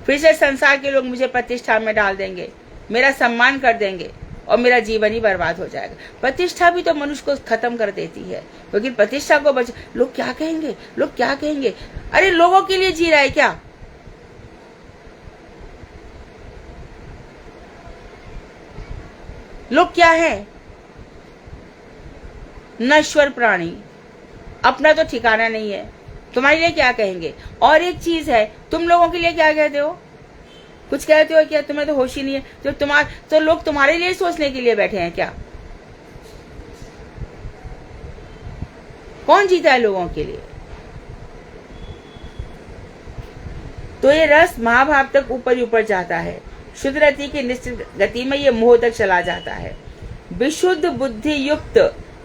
फिर से संसार के लोग मुझे प्रतिष्ठा में डाल देंगे, मेरा सम्मान कर देंगे और मेरा जीवन ही बर्बाद हो जाएगा। प्रतिष्ठा भी तो मनुष्य को खत्म कर देती है, लेकिन प्रतिष्ठा को लोग क्या कहेंगे, लोग क्या कहेंगे। अरे लोगों के लिए जी रहा है क्या? लोग क्या है? नश्वर प्राणी, अपना तो ठिकाना नहीं है। तुम्हारे लिए क्या कहेंगे? और एक चीज है, तुम लोगों के लिए क्या कहते हो? कुछ कहते हो क्या? तुम्हें तो होश ही नहीं है। तो लोग तुम्हारे लिए सोचने के लिए बैठे हैं क्या? कौन जीता है लोगों के लिए? तो ये रस महाभाव तक ऊपर ही ऊपर जाता है। शुद्ध रति की निश्चित गति में ये मोह तक चला जाता है। विशुद्ध बुद्धि युक्त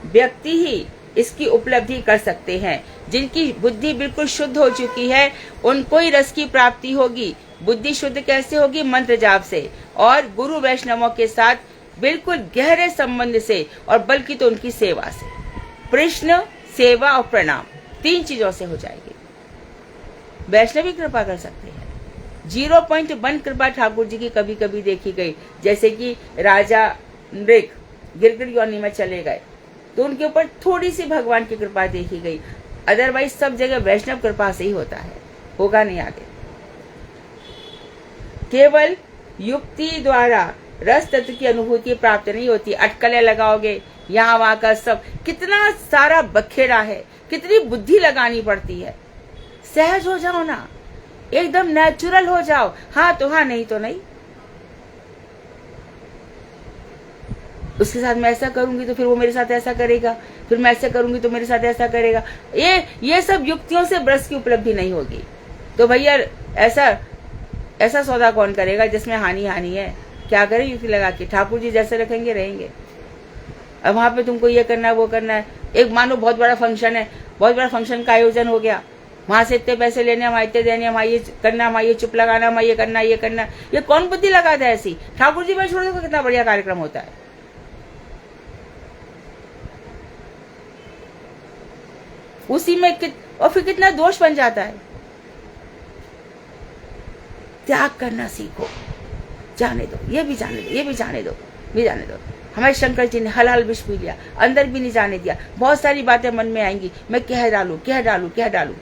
व्यक्ति ही इसकी उपलब्धि कर सकते हैं। जिनकी बुद्धि बिल्कुल शुद्ध हो चुकी है उनको ही रस की प्राप्ति होगी। बुद्धि शुद्ध कैसे होगी? मंत्र जाप से और गुरु वैष्णवों के साथ बिल्कुल गहरे संबंध से, और बल्कि तो उनकी सेवा से। प्रश्न, सेवा और प्रणाम, 3 चीजों से हो जाएगी। वैष्णवी कृपा कर सकते हैं। 0.1 कृपा ठाकुर जी की कभी कभी देखी गई, जैसे कि राजा नृक गिरगिट योनि में चले गए तो उनके ऊपर थोड़ी सी भगवान की कृपा देखी गई। अदरवाइज सब जगह वैष्णव कृपा से ही होता है, होगा नहीं आगे। केवल युक्ति द्वारा रस तत्व की अनुभूति प्राप्त नहीं होती। अटकलें लगाओगे यहाँ वहां का, सब कितना सारा बखेड़ा है, कितनी बुद्धि लगानी पड़ती है। सहज हो जाओ ना, एकदम नेचुरल हो जाओ। हाँ तो हाँ, नहीं तो नहीं। उसके साथ मैं ऐसा करूंगी तो फिर वो मेरे साथ ऐसा करेगा, फिर मैं ऐसा करूंगी तो मेरे साथ ऐसा करेगा। ये सब युक्तियों से ब्रस की उपलब्धि नहीं होगी। तो भैया ऐसा सौदा कौन करेगा जिसमें हानि है? क्या करें युक्ति लगा के? ठाकुर जी जैसे रखेंगे रहेंगे। अब वहां पे तुमको ये करना है, वो करना है। एक मानो बहुत बड़ा फंक्शन है, बहुत बड़ा फंक्शन का आयोजन हो गया, वहां से इतने पैसे लेने, वहां इतने देने, वहां ये करना, वहां ये चुप लगाना, वहां ये करना, ये करना। ये कौन बुद्धि लगाता है ऐसी? ठाकुर जी में छोड़ दो, कितना बढ़िया कार्यक्रम होता है। उसी में और फिर कितना दोष बन जाता है। त्याग करना सीखो। जाने दो, ये भी जाने दो, ये भी जाने दो, भी जाने दो। हमारे शंकर जी ने हलाल विष पी लिया, अंदर भी नहीं जाने दिया। बहुत सारी बातें मन में आएंगी, मैं क्या डालूं, क्या डालूं, क्या डालूं।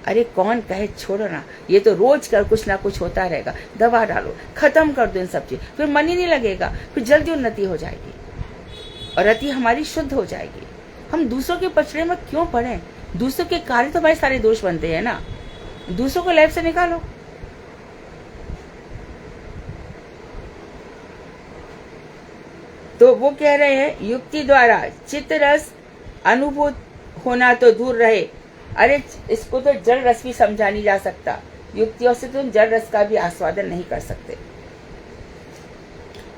अरे कौन कहे, छोड़ो ना, ये तो रोज कर कुछ ना कुछ होता रहेगा। दवा डालो, खत्म कर दो इन सब चीज, फिर मन ही नहीं लगेगा, फिर जल्दी उन्नति हो जाएगी और रति हमारी शुद्ध हो जाएगी। हम दूसरों के पचड़े में क्यों पड़े? दूसरों के कार्य तो हमारे सारे दोष बनते हैं ना। दूसरों को लाइफ से निकालो। तो वो कह रहे हैं युक्ति द्वारा चित्त रस अनुभूत होना तो दूर रहे। अरे इसको तो जल रस भी समझा नहीं जा सकता। युक्तियों से तुम जल रस का भी आस्वादन नहीं कर सकते।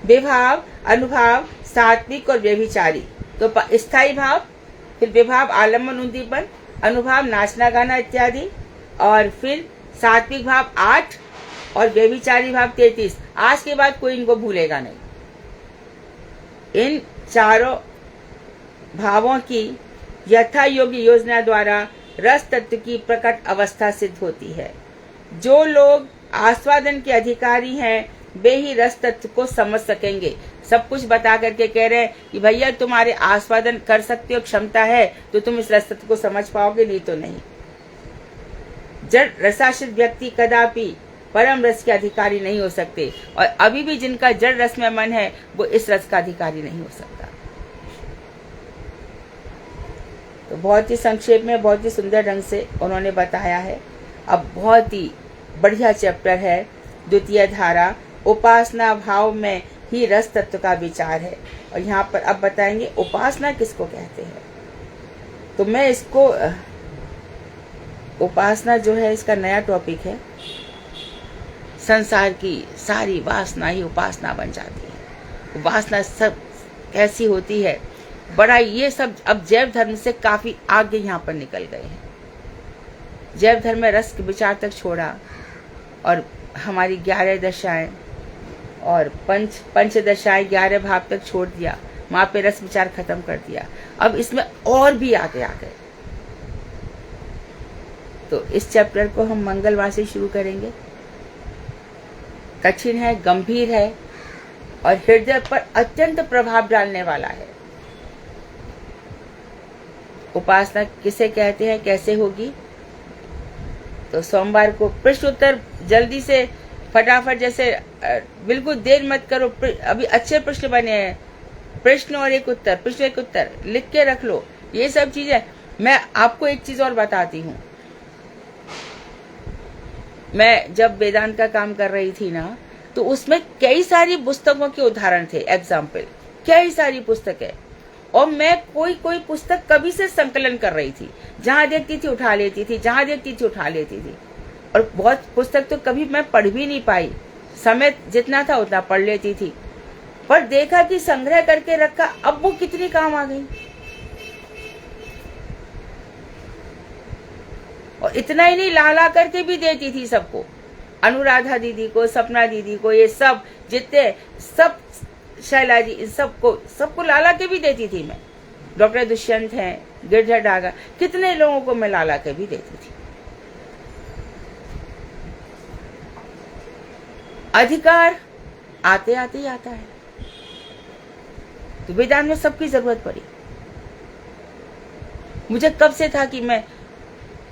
विभाव, अनुभाव, सात्विक और व्यभिचारी। तो स्थायी भाव, फिर विभाव आलम्बन उद्दीपन, अनुभाव नाचना गाना इत्यादि, और फिर सात्विक भाव 8 और व्यभिचारी भाव 33। आज के बाद कोई इनको भूलेगा नहीं। इन चारों भावों की यथा योग्य योजना द्वारा रस तत्व की प्रकट अवस्था सिद्ध होती है। जो लोग आस्वादन के अधिकारी हैं वे ही रस तत्व को समझ सकेंगे। सब कुछ बता करके कह रहे हैं कि भैया तुम्हारे आस्वादन कर सकते हो, क्षमता है तो तुम इस रस तत्व को समझ पाओगे, नहीं तो नहीं। जड़ रसाश्रित व्यक्ति कदापि परम रस के अधिकारी नहीं हो सकते, और अभी भी जिनका जड़ रस में मन है वो इस रस का अधिकारी नहीं हो सकता। तो बहुत ही संक्षेप में, बहुत ही सुंदर ढंग से उन्होंने बताया है। अब बहुत ही बढ़िया चैप्टर है द्वितीय धारा, उपासना भाव में ही रस तत्व का विचार है। और यहाँ पर अब बताएंगे उपासना किसको कहते हैं। तो मैं इसको, उपासना जो है इसका नया टॉपिक है। संसार की सारी वासना ही उपासना बन जाती है। वासना सब कैसी होती है, बड़ा ये सब अब जैव धर्म से काफी आगे यहाँ पर निकल गए हैं। जैव धर्म में रस के विचार तक छोड़ा और हमारी 11 दशाएं और पंच दशाएं 11 भाव तक छोड़ दिया, वहां पे रस विचार खत्म कर दिया। अब इसमें और भी आगे आ गए। तो इस चैप्टर को हम मंगलवार से शुरू करेंगे। कठिन है, गंभीर है और हृदय पर अत्यंत प्रभाव डालने वाला है। उपासना किसे कहते हैं, कैसे होगी? तो सोमवार को प्रश्न उत्तर जल्दी से फटाफट, जैसे बिल्कुल देर मत करो। अभी अच्छे प्रश्न बने हैं, प्रश्न और एक उत्तर, प्रश्न एक उत्तर लिख के रख लो। ये सब चीजें मैं आपको एक चीज और बताती हूँ। मैं जब वेदांत का काम कर रही थी ना, तो उसमें कई सारी पुस्तकों के उदाहरण थे, एग्जाम्पल, कई सारी पुस्तकें। और मैं कोई पुस्तक कभी से संकलन कर रही थी, जहां देखती थी उठा लेती थी, जहां देखती थी उठा लेती थी। और बहुत पुस्तक तो कभी मैं पढ़ भी नहीं पाई, समय जितना था उतना पढ़ लेती थी। पर देखा कि संग्रह करके रखा, अब वो कितनी काम आ गई। और इतना ही नहीं, ला करके भी देती थी सबको, अनुराधा दीदी को, सपना दीदी को, ये सब जितने सब, शैला जी, सबको ला के भी देती थी मैं। डॉक्टर दुष्यंत हैं, गिरधर डागा, कितने लोगों को मैं ला के भी देती थी। अधिकार आते आते ही आता है। तो वेदांत में सबकी जरूरत पड़ी। मुझे कब से था कि मैं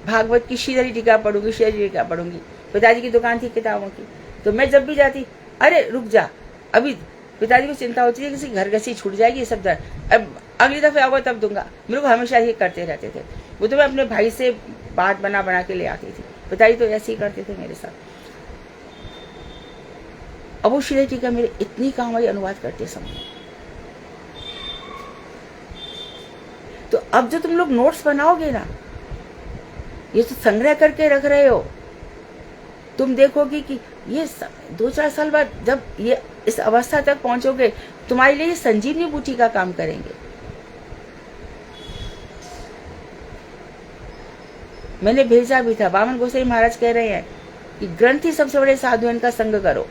भागवत की श्रीधरी टीका पढ़ूंगी, श्रीधरी टीका पढ़ूंगी। पिताजी की दुकान थी किताबों की, तो मैं जब भी जाती, अरे रुक जा, अभी पिताजी को चिंता होती थी किसी घर गसी छूट जाएगी, ये सब दर, अब अगली दफे आओगे तब दूंगा। मेरे को हमेशा ये करते रहते थे। वो तो मैं अपने भाई से बात बना के ले आती थी। पिताजी तो ऐसे ही करते थे मेरे साथ। अब वो श्रीधरी टीका मेरे इतनी काम आई अनुवाद करते समय। तो अब जो तुम लोग नोट्स बनाओगे ना, ये तो संग्रह करके रख रहे हो, तुम देखोगे कि ये 2-4 साल बाद जब ये इस अवस्था तक पहुंचोगे, तुम्हारे लिए संजीवनी बूटी का काम करेंगे। मैंने भेजा भी था, बामन गोसाई महाराज कह रहे हैं कि ग्रंथी सबसे बड़े साधु, इनका संग करो।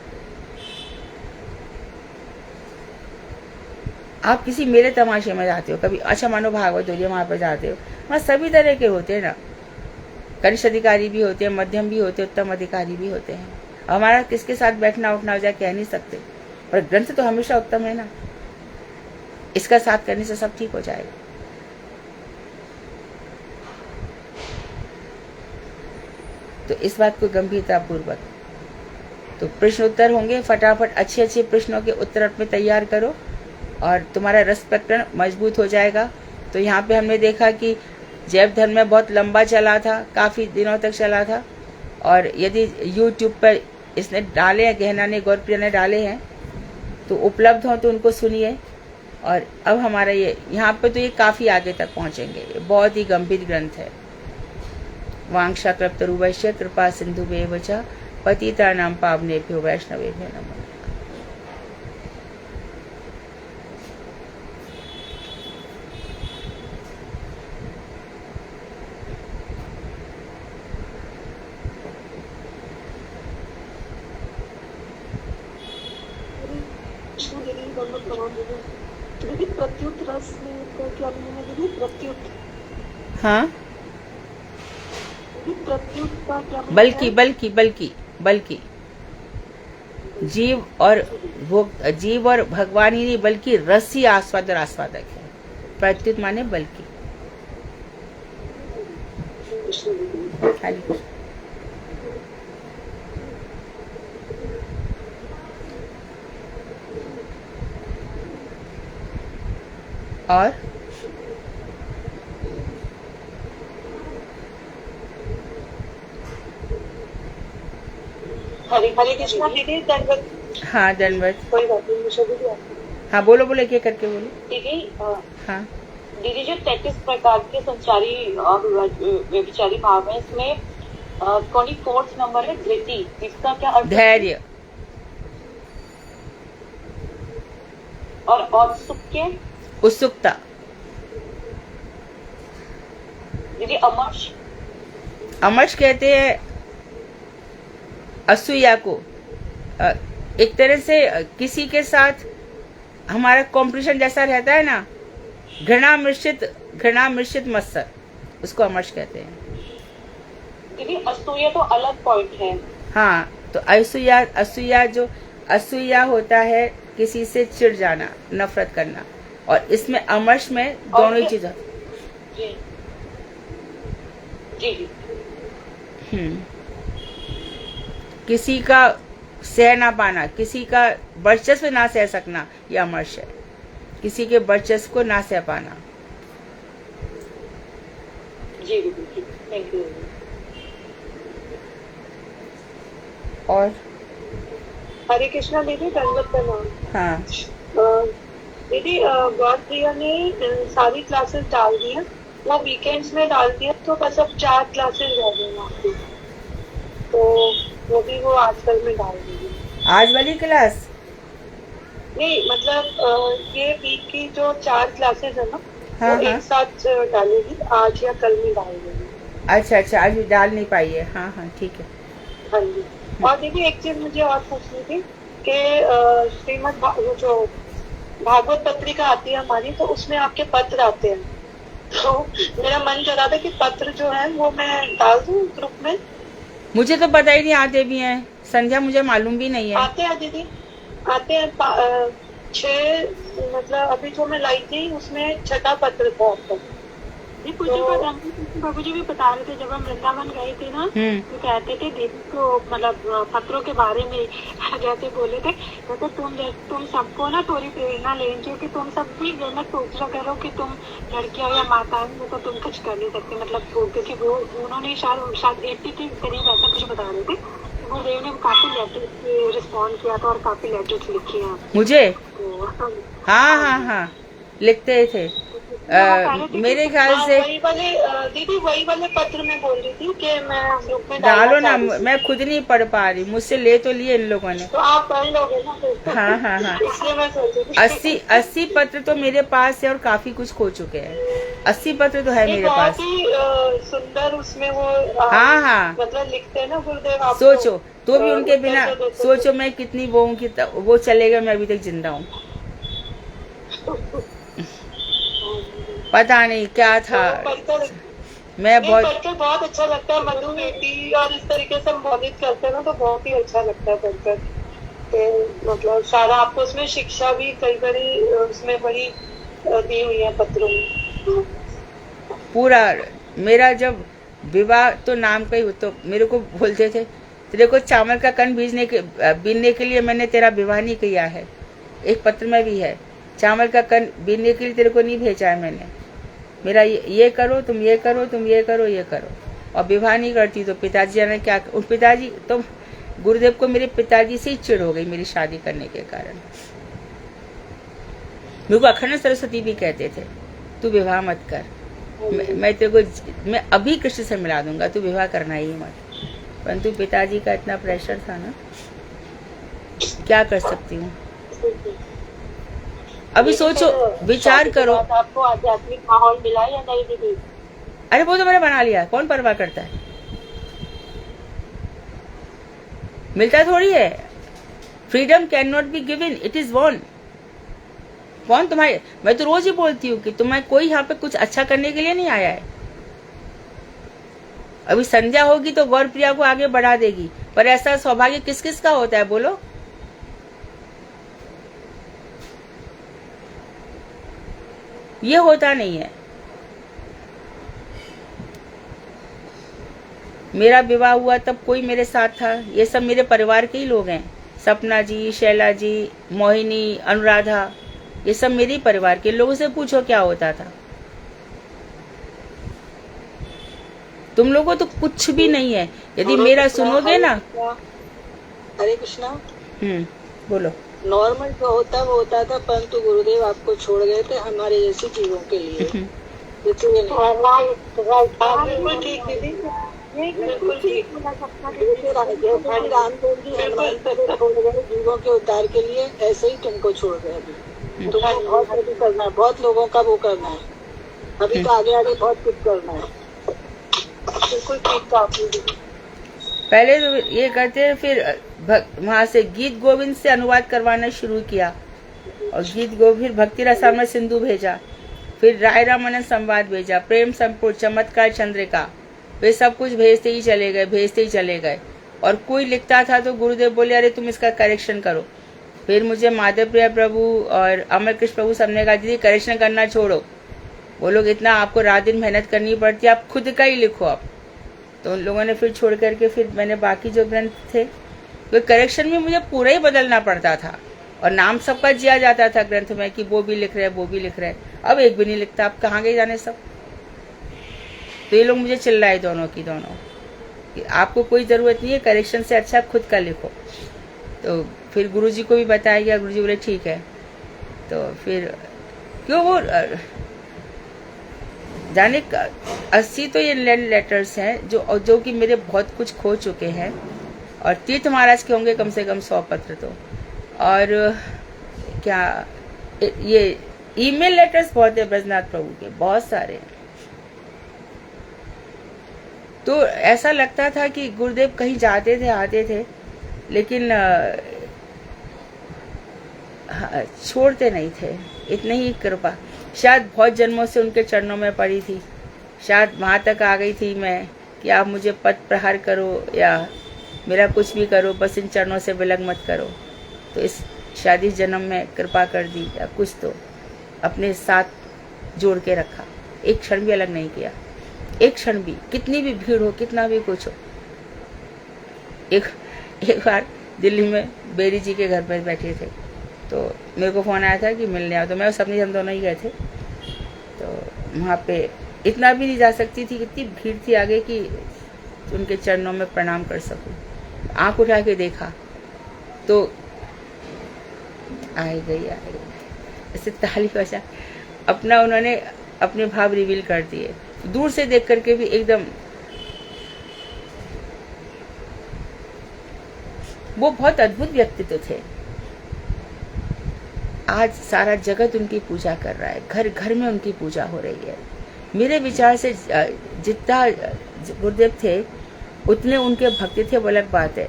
आप किसी मेले तमाशे में जाते हो, कभी अच्छा मानो भागवत हो, वहां पर जाते हो, वहां सभी तरह के होते हैं ना, कनिष्ठ अधिकारी भी होते हैं, मध्यम भी होते हैं, उत्तम अधिकारी भी होते हैं। हमारा किसके साथ बैठना उठना हो जाए कह नहीं सकते, पर ग्रंथ तो हमेशा उत्तम है ना, इसका साथ करने से सब ठीक हो जाएगा। तो इस बात को गंभीरता पूर्वक, तो प्रश्न उत्तर होंगे, फटाफट अच्छे प्रश्नों के उत्तर अपने तैयार करो और तुम्हारा रस प्रकरण मजबूत हो जाएगा। तो यहाँ पे हमने देखा कि जैव धर्म में बहुत लंबा चला था, काफी दिनों तक चला था। और यदि YouTube पर इसने डाले हैं, गहना ने, गौरप्रिया ने डाले हैं, तो उपलब्ध हो तो उनको सुनिए। और अब हमारा ये यहाँ पे तो ये काफी आगे तक पहुंचेंगे। ये बहुत ही गंभीर ग्रंथ है। वांक्षा कृपतरुवैश्य कृपा सिंधुभ्येव च पतितानां पावनेभ्यो वैष्णवेभ्यो नमः। दीदी प्रत्युत रस में तो क्या मैंने दीदी प्रत्युत, हाँ, प्रत्युत का क्या बल्कि जीव और भगवान ही नहीं, बल्कि रस ही आस्वाद और आस्वादक है। प्रत्युत माने बल्कि। और हरे कृष्णा दीदी, दंडवत। हाँ, दंडवत। कोई बात नहीं, मुझे भी हाँ, बोलो एक करके बोलो। दीदी हाँ दीदी, जो 33 प्रकार के संचारी और व्यभिचारी भाव है, इसमें 24th नंबर है धृति, इसका क्या अर्थ? धैर्य। और औत्सुक्य, उत्सुकता। दीदी अमर्ष, अमर्ष कहते हैं असूया को। एक तरह से किसी के साथ हमारा कॉम्पिटिशन जैसा रहता है ना, घृणा मिश्रित मत्सर, उसको अमर्ष कहते हैं। दीदी असूया तो अलग पॉइंट है। हाँ, तो असूया होता है किसी से चिढ़ जाना, नफरत करना, और इसमें अमर्ष में दोनों ही चीजें। जी जी जी। किसी का सह ना पाना, किसी का वर्चस्व ना सह सकना, यह अमर्ष है। किसी के वर्चस्व को ना सह पाना। जी दीदी, थैंक यू। और हरे कृष्णा दीदी, दंडवत प्रणाम। हाँ, दीदी गॉड प्रिया ने सारी क्लासेस डाल दी है, वो वीकेंड्स में डालती है, तो बस अब 4 क्लासेस रह गई आपकी, तो वो भी वो आजकल में डाल देगी। आज वाली क्लास नहीं, मतलब ये वीक की जो 4 क्लासेस है ना, हाँ, वो हाँ। एक साथ डालेगी, आज या कल में डाल देगी। अच्छा, आज भी डाल नहीं पाई है। हाँ हाँ, ठीक है। हाँ जी। और दीदी एक चीज मुझे और पूछनी थी कि श्रीमद् जो भागवत पत्रिका आती है हमारी, तो उसमें आपके पत्र आते हैं, तो मेरा मन कर रहा था कि पत्र जो है वो मैं डाल दूं ग्रुप में। मुझे तो पता ही नहीं आते भी हैं संध्या, मुझे मालूम भी नहीं है। आते हैं दीदी, आते हैं 6, मतलब अभी जो मैं लाई थी उसमें 6ठा पत्र था आपका। बाबू जी भी बता रहे थे, जब हम वृंदावन गए थे ना, तो कहते थे दीदी को, मतलब पत्रों के बारे में जैसे बोले थे, कहते तुम सबको ना थोड़ी प्रेरणा लेनी चाहिए कि तुम सब भी जो मत सोचा करो कि तुम लड़कियां या माताएं हो तो तुम कुछ कर नहीं सकते, मतलब क्योंकि वो उन्होंने शायद 80 के करीब ऐसा कुछ बता रहे थे। गुरुदेव ने काफी लेटर रिस्पॉन्ड किया था और काफी लेटर्स लिखे हैं मुझे। तो हाँ, लिखते थे। मेरे ख्याल से दीदी वही वाले पत्र में बोल रही थी कि मैं ग्रुप में डालो ना, मैं खुद नहीं पढ़ पा रही, मुझसे ले तो लिए इन लोगों ने। तो आप पढ़ लोगे ना फिर। हाँ। इसलिए मैं सोच रही थी 80 पत्र तो मेरे पास है और काफी कुछ खो चुके हैं। 80 पत्र तो है मेरे पास। बहुत ही सुंदर उसमें वो हाँ, मतलब लिखते हैं ना गुरुदेव। आप सोचो तो भी उनके बिना, सोचो मैं कितनी वो हूँ कि वो चलेगा, मैं अभी तक जिंदा हूँ। पता नहीं क्या था। मैं बहुत अच्छा लगता है, मधु बेटी और इस तरीके से संबोधित करते हैं ना, तो बहुत ही अच्छा लगता है पढ़कर। तो मतलब सारा आपको उसमें शिक्षा भी कई बड़ी उसमें बड़ी दी हुई है पत्रों में। पूरा मेरा जब विवाह तो नाम का ही, तो मेरे को बोलते थे तेरे को चावल का कण बीनने के लिए मैंने तेरा विवाह नहीं किया है। एक पत्र में भी है, चावल का कण बीनने के लिए तेरे को नहीं भेजा है मैंने। मेरा ये करो, तुम ये करो, तुम ये करो, ये करो, और विवाह नहीं करती तो पिताजी ने क्या, उन पिताजी तो गुरुदेव को मेरे पिताजी से ही चिढ़ हो गई मेरी शादी करने के कारण। मेरे को अखंड सरस्वती भी कहते थे तू विवाह मत कर, मैं तेरे को मैं अभी कृष्ण से मिला दूंगा, तू विवाह करना ही मत। परंतु पिताजी का इतना प्रेशर था ना, क्या कर सकती हूँ। अभी सोचो, विचार करो। आपको आध्यात्मिक माहौल मिला या नहीं दीदी? अरे वो तो मैंने बना लिया, कौन परवाह करता है, मिलता थोड़ी है। Freedom can not be given, it is won. कौन तुम्हारे, मैं तो रोज ही बोलती हूँ कि तुम्हें कोई यहाँ पे कुछ अच्छा करने के लिए नहीं आया है। अभी संध्या होगी तो गौर प्रिया को आगे बढ़ा देगी, पर ऐसा सौभाग्य किस किस का होता है बोलो। ये होता नहीं है। मेरा विवाह हुआ तब कोई मेरे साथ था, ये सब मेरे परिवार के ही लोग हैं। सपना जी, शैला जी, मोहिनी, अनुराधा, ये सब मेरे ही परिवार के लोगों से पूछो क्या होता था। तुम लोगों को तो कुछ भी नहीं है। यदि मेरा सुनोगे ना। हरे कृष्णा। बोलो। नॉर्मल जो होता वो होता था, परंतु गुरुदेव आपको छोड़ गए थे हमारे जैसे जीवों के लिए। बिल्कुल ठीक दीदी, बिल्कुल ठीक। रामदेव जी हनुमान को छोड़ गए जीवों के उद्धार के लिए, ऐसे ही तुमको छोड़ गए। अभी तुमको बहुत कुछ करना है, बहुत लोगों का वो करना है। अभी तो आगे आगे बहुत कुछ करना है। बिल्कुल ठीक कहा आपने दीदी। पहले तो ये करते, फिर वहां से गीत गोविंद से अनुवाद करवाना शुरू किया, और गीत गोविंद, फिर भक्ति रसामृत सिंधु भेजा, फिर राय रामानंद संवाद भेजा, प्रेम संपूर्ण, चमत्कार चंद्रिका, वे सब कुछ भेजते ही चले गए। और कोई लिखता था तो गुरुदेव बोले अरे तुम इसका करेक्शन करो। फिर मुझे माधव प्रिया प्रभु और अमर कृष्ण प्रभु सबने कहा दीदी करेक्शन करना छोड़ो, वो लोग इतना आपको रात दिन मेहनत करनी पड़ती है, आप खुद का ही लिखो आप। तो उन लोगों ने फिर छोड़ करके फिर मैंने बाकी जो ग्रंथ थे, तो करेक्शन में मुझे पूरा ही बदलना पड़ता था, और नाम सबका जिया जाता था ग्रंथ में कि वो भी लिख रहे हैं। अब एक भी नहीं लिखता, अब कहाँ गए जाने सब। तो ये लोग मुझे चिल्लाए दोनों कि आपको कोई जरूरत नहीं है, करेक्शन से अच्छा खुद का लिखो। तो फिर गुरुजी को भी बताया गया, गुरुजी बोले ठीक है। तो फिर क्यों वो जाने 80 तो ये लेटर्स हैं जो कि मेरे बहुत कुछ खो चुके हैं, और तीर्थ महाराज के होंगे कम से कम 100 पत्र तो, और क्या ये ईमेल लेटर्स बहुत है ब्रजनाथ प्रभु के, बहुत सारे हैं। तो ऐसा लगता था कि गुरुदेव कहीं जाते थे आते थे, लेकिन छोड़ते नहीं थे, इतनी ही कृपा। शायद बहुत जन्मों से उनके चरणों में पड़ी थी, शायद वहाँ तक आ गई थी मैं कि आप मुझे पद प्रहार करो या मेरा कुछ भी करो, बस इन चरणों से विलग मत करो। तो इस शादी जन्म में कृपा कर दी, या कुछ तो अपने साथ जोड़ के रखा, एक क्षण भी अलग नहीं किया, एक क्षण भी, कितनी भी भीड़ हो, कितना भी कुछ हो। एक बार दिल्ली में बेरी जी के घर पर बैठे थे, तो मेरे को फ़ोन आया था कि मिलने आओ, तो मैं और सपनी हम दोनों ही गए थे। तो वहाँ पे इतना भी नहीं जा सकती थी, कितनी भीड़ थी आगे कि उनके चरणों में प्रणाम कर सकूं। आंख उठा के देखा तो आई गई ऐसे ताली बजा, अपना उन्होंने अपने भाव रिवील कर दिए। दूर से देख करके भी एकदम वो बहुत अद्भुत व्यक्तित्व थे। आज सारा जगत उनकी पूजा कर रहा है, घर घर में उनकी पूजा हो रही है। मेरे विचार से जितना गुरुदेव थे उतने उनके भक्त थे, वो अलग बात है,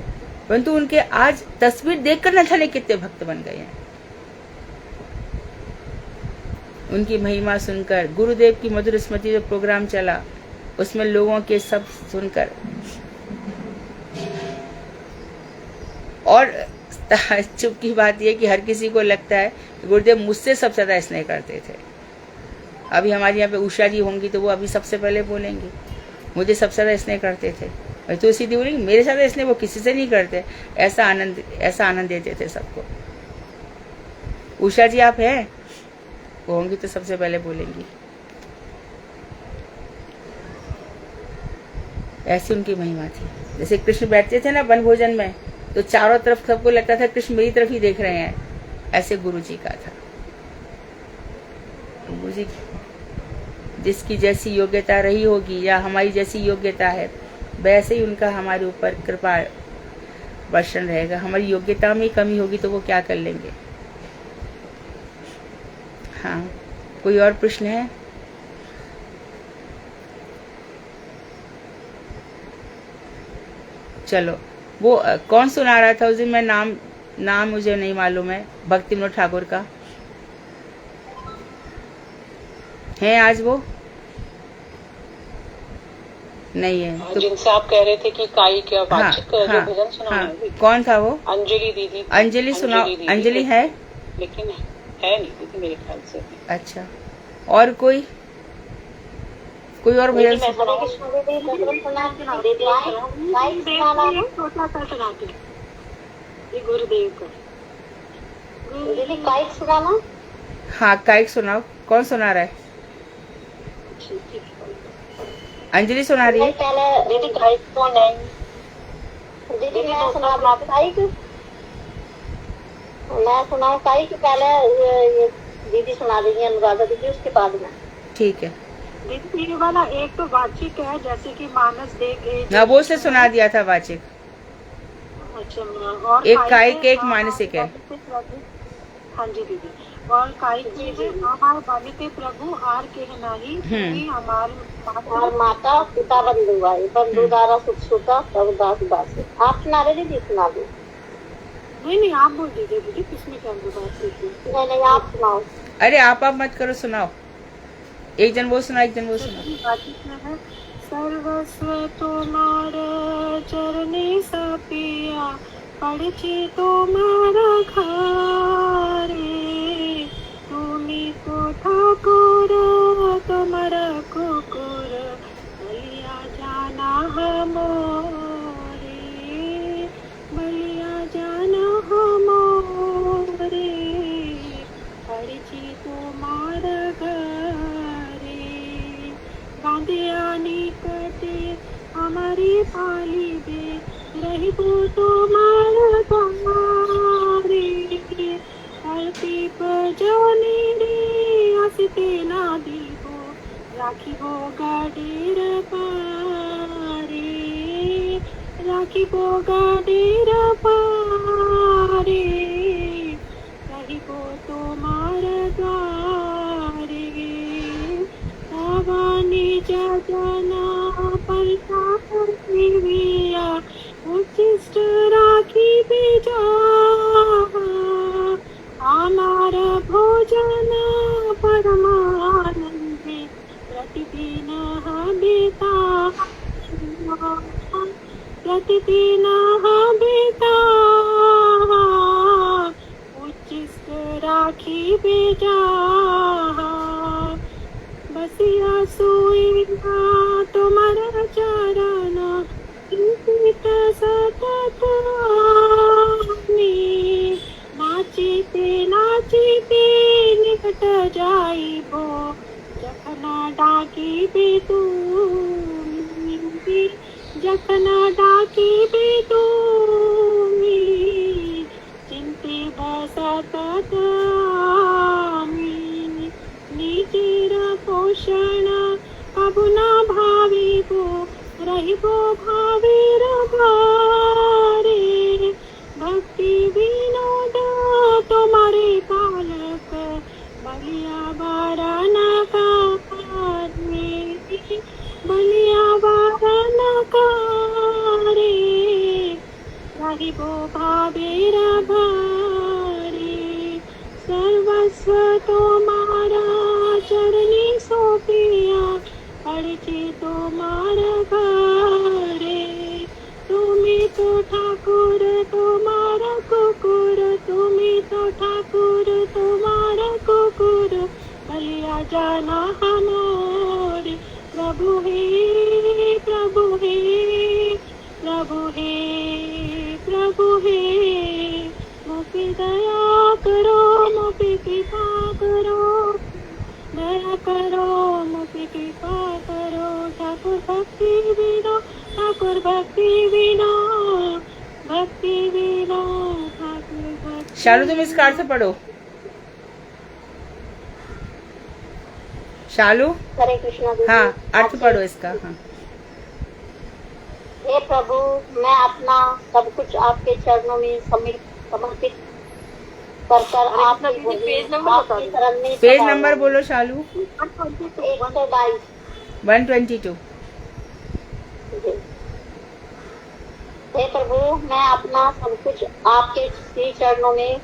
परंतु उनके आज तस्वीर देखकर न जाने कितने भक्त बन गए हैं। उनकी महिमा सुनकर, गुरुदेव की मधुर स्मृति जो प्रोग्राम चला उसमें लोगों के सब सुनकर, और चुप की बात यह कि हर किसी को लगता है कि गुरुदेव मुझसे सबसे ज्यादा स्नेह करते थे। अभी हमारे यहाँ पे उषा जी होंगी तो वो अभी सबसे पहले बोलेंगी मुझे सबसे ज्यादा स्नेह करते थे, और तो सीधी बोलेंगी मेरे साथ स्नेह वो किसी से नहीं करते। ऐसा आनंद देते थे सबको। उषा जी आप हैं, वो होंगी तो सबसे पहले बोलेंगी। ऐसी उनकी महिमा थी। जैसे कृष्ण बैठते थे ना वन भोजन में, तो चारों तरफ सबको लगता था कृष्ण मेरी तरफ ही देख रहे हैं, ऐसे गुरु जी का था। गुरु जी जिसकी जैसी योग्यता रही होगी या हमारी जैसी योग्यता है, वैसे ही उनका हमारे ऊपर कृपा वर्षण रहेगा। हमारी योग्यता में कमी होगी तो वो क्या कर लेंगे। हाँ, कोई और प्रश्न है? चलो, वो कौन सुना रहा था उस दिन? मैं नाम मुझे नहीं मालूम है। भक्ति विनोद ठाकुर का है आज वो नहीं है तो जिनसे आप कह रहे थे कि काई क्या वाचिक जो भजन सुना कौन था वो? अंजलि दीदी। अंजलि सुना। अंजलि है लेकिन है नहीं दीदी मेरे ख्याल से। अच्छा, और कोई और भजन गुरुदेव का काइक सुनाना। हाँ, काइक सुनाओ। कौन सुना रहा है? अंजलि सुना रही है। पहले दीदी काइक तो नहीं, दीदी मैं सुना काइक, मैं सुनाऊं काइक पहले, ये दीदी सुना रही है अनुराधा दीदी, उसके बाद में। ठीक है दीदी ये वाला एक तो वाचिक है, जैसे कि मानस देख हाँ, वो से सुना दिया था वाचिक। अच्छा, और एक काइक एक मानसिक है। हाँ जी दीदी, और काई चीजें हमार बालिते प्रभु आर के नाही तुम्ही हमार और माता पिता बंधु भाई बंधु द्वारा सुख सुता तब दास दासी। आप सुना रहे दीदी? सुना दो। नहीं आप बोल दीजिए दीदी, किसमें क्या बात कीजिए। नहीं आप सुनाओ। अरे आप मत करो, सुनाओ। एक जन वो सुना, एक जन वो सुना। है सर्वस्व तोमार चरणी सपिया पड़छे तोमारा घरे तुमी को ठाकुर तोमारा कुकुर बलिया जाना हमोरे बलिया जाना हमोरे पड़छे तोमारा घरे बांधिया निकटे हमारी पाली बे रही तो तुम्हारा तुम्हारे धरती पर जाने रे हंसते ना दीबो राखी हो गाडेर पारे राखी हो गाडेर पारे रही हो तुम्हारा द्वारे भवानी जाना परता परविया उच्चिष्ट राखी बेजा हमारा भोजन परमानंदे प्रतिदिन बेता प्रतिदिन बेता उच्चिष्ट राखी बेजा बसिया सोएगा तुम्हारा चरण सतत नाचीते निकट जाइबो जखना डाकी बे तुमी जखना डाकी बे तुमी चिंते बसतत निजेर पोषण कबुना भाविबो रहिबो भावेर भारे भक्ति विनोद तुम्हारे पालक बलिया बारन कारे बलिया बारन कारे रहिबो भावेर भारे सर्वस्व तुम्हारा चरणी सोपिया पड़छे तुम्हारा घरे तुम्ही तो ठाकुर तुम्हारा कुकुर तुम्ही तो ठाकुर तुम्हारा कुकुर बलिया जाना हमारे प्रभु हे प्रभु हे प्रभु हे प्रभु हे मुझे दया करो मुझे कृपा करो दया करो मुझे कृपा करो ठाकुर भक्ति विनो ठाकुर भक्ति विनो भक्ति विनो ठाकुर भक्ति। शालू तुम इस कार से पढ़ो। शालू हरे कृष्णा दीदी। हाँ अर्थ पढ़ो इसका। हाँ हे प्रभु मैं अपना सब कुछ आपके चरणों में समर्पित कर आपकी शरण में पेज नंबर बोलो शालू। 122 122। हे प्रभु मैं अपना सब कुछ आपके श्री चरणों में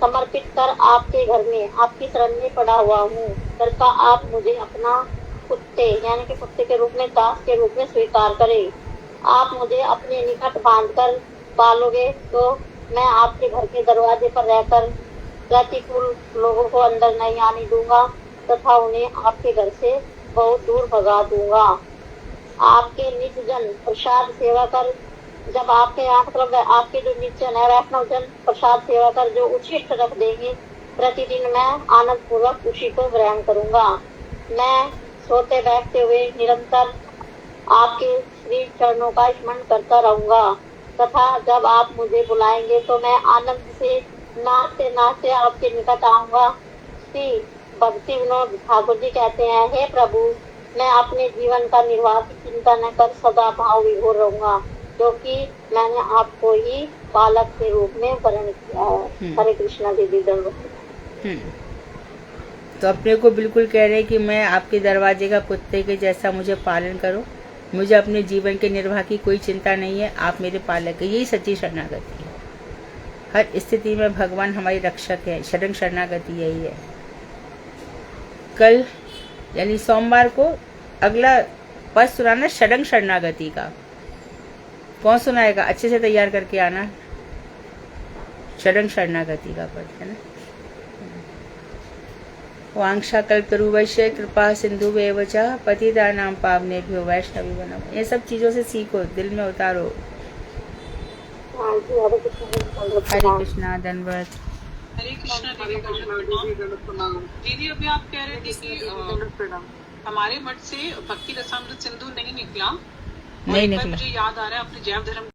समर्पित कर आपके घर में आपकी शरण में पड़ा हुआ हूँ। कृपा आप मुझे अपना कुत्ते यानी कि कुत्ते के रूप में दास के रूप में स्वीकार करें। आप मुझे अपने निकट बांधकर पालोगे तो मैं आपके घर के दरवाजे पर रहकर प्रतिकूल लोगों को अंदर नहीं आने दूंगा तथा उन्हें आपके घर से बहुत दूर भगा दूंगा। आपके निज जन प्रसाद सेवा कर जब आपके यहाँ मतलब आपके जो निज जन है वैष्णव जन प्रसाद सेवा कर जो उचित रख देंगे प्रतिदिन मैं आनंद पूर्वक उसी को ग्रहण करूंगा। मैं सोते बैठते हुए निरंतर आपके श्री चरणों का स्मरण करता रहूंगा तथा जब आप मुझे बुलाएंगे तो मैं आनंद से नाचते नाचते आपके निकट आऊंगा। श्री भक्ति विनोद ठाकुर जी कहते हैं, हे प्रभु मैं अपने जीवन का निर्वाह की चिंता न कर सदा भाव विभोर रहूंगा क्योंकि मैंने आपको ही पालक के रूप में वर्ण किया है। हरे कृष्णा दीदी दंडवत। तो अपने को बिल्कुल कह रहे हैं कि मैं आपके दरवाजे का कुत्ते के जैसा मुझे पालन करो, मुझे अपने जीवन के निर्वाह की कोई चिंता नहीं है, आप मेरे पालक हैं। यही सच्ची शरणागति है। हर स्थिति में भगवान हमारी रक्षक है। शरणागति यही है। कल यानी सोमवार को अगला पद सुनाना शरणागति का। कौन सुनाएगा? अच्छे से तैयार करके आना। शरणागति का पद है ना। वांछा कल्पतरुवैश्य कृपा सिंधुवेव च पतितानां पावनेभ्यो वैष्णवी नमः। ये सब चीजों से सीखो, दिल में उतारो। हरे कृष्णा दंडवत। हरे कृष्णा दीदी, अभी आप कह रहे थे कि हमारे मठ से भक्ति रसामृत सिंधु नहीं निकला। नहीं निकला। मुझे याद आ रहा है अपने जैव धर्म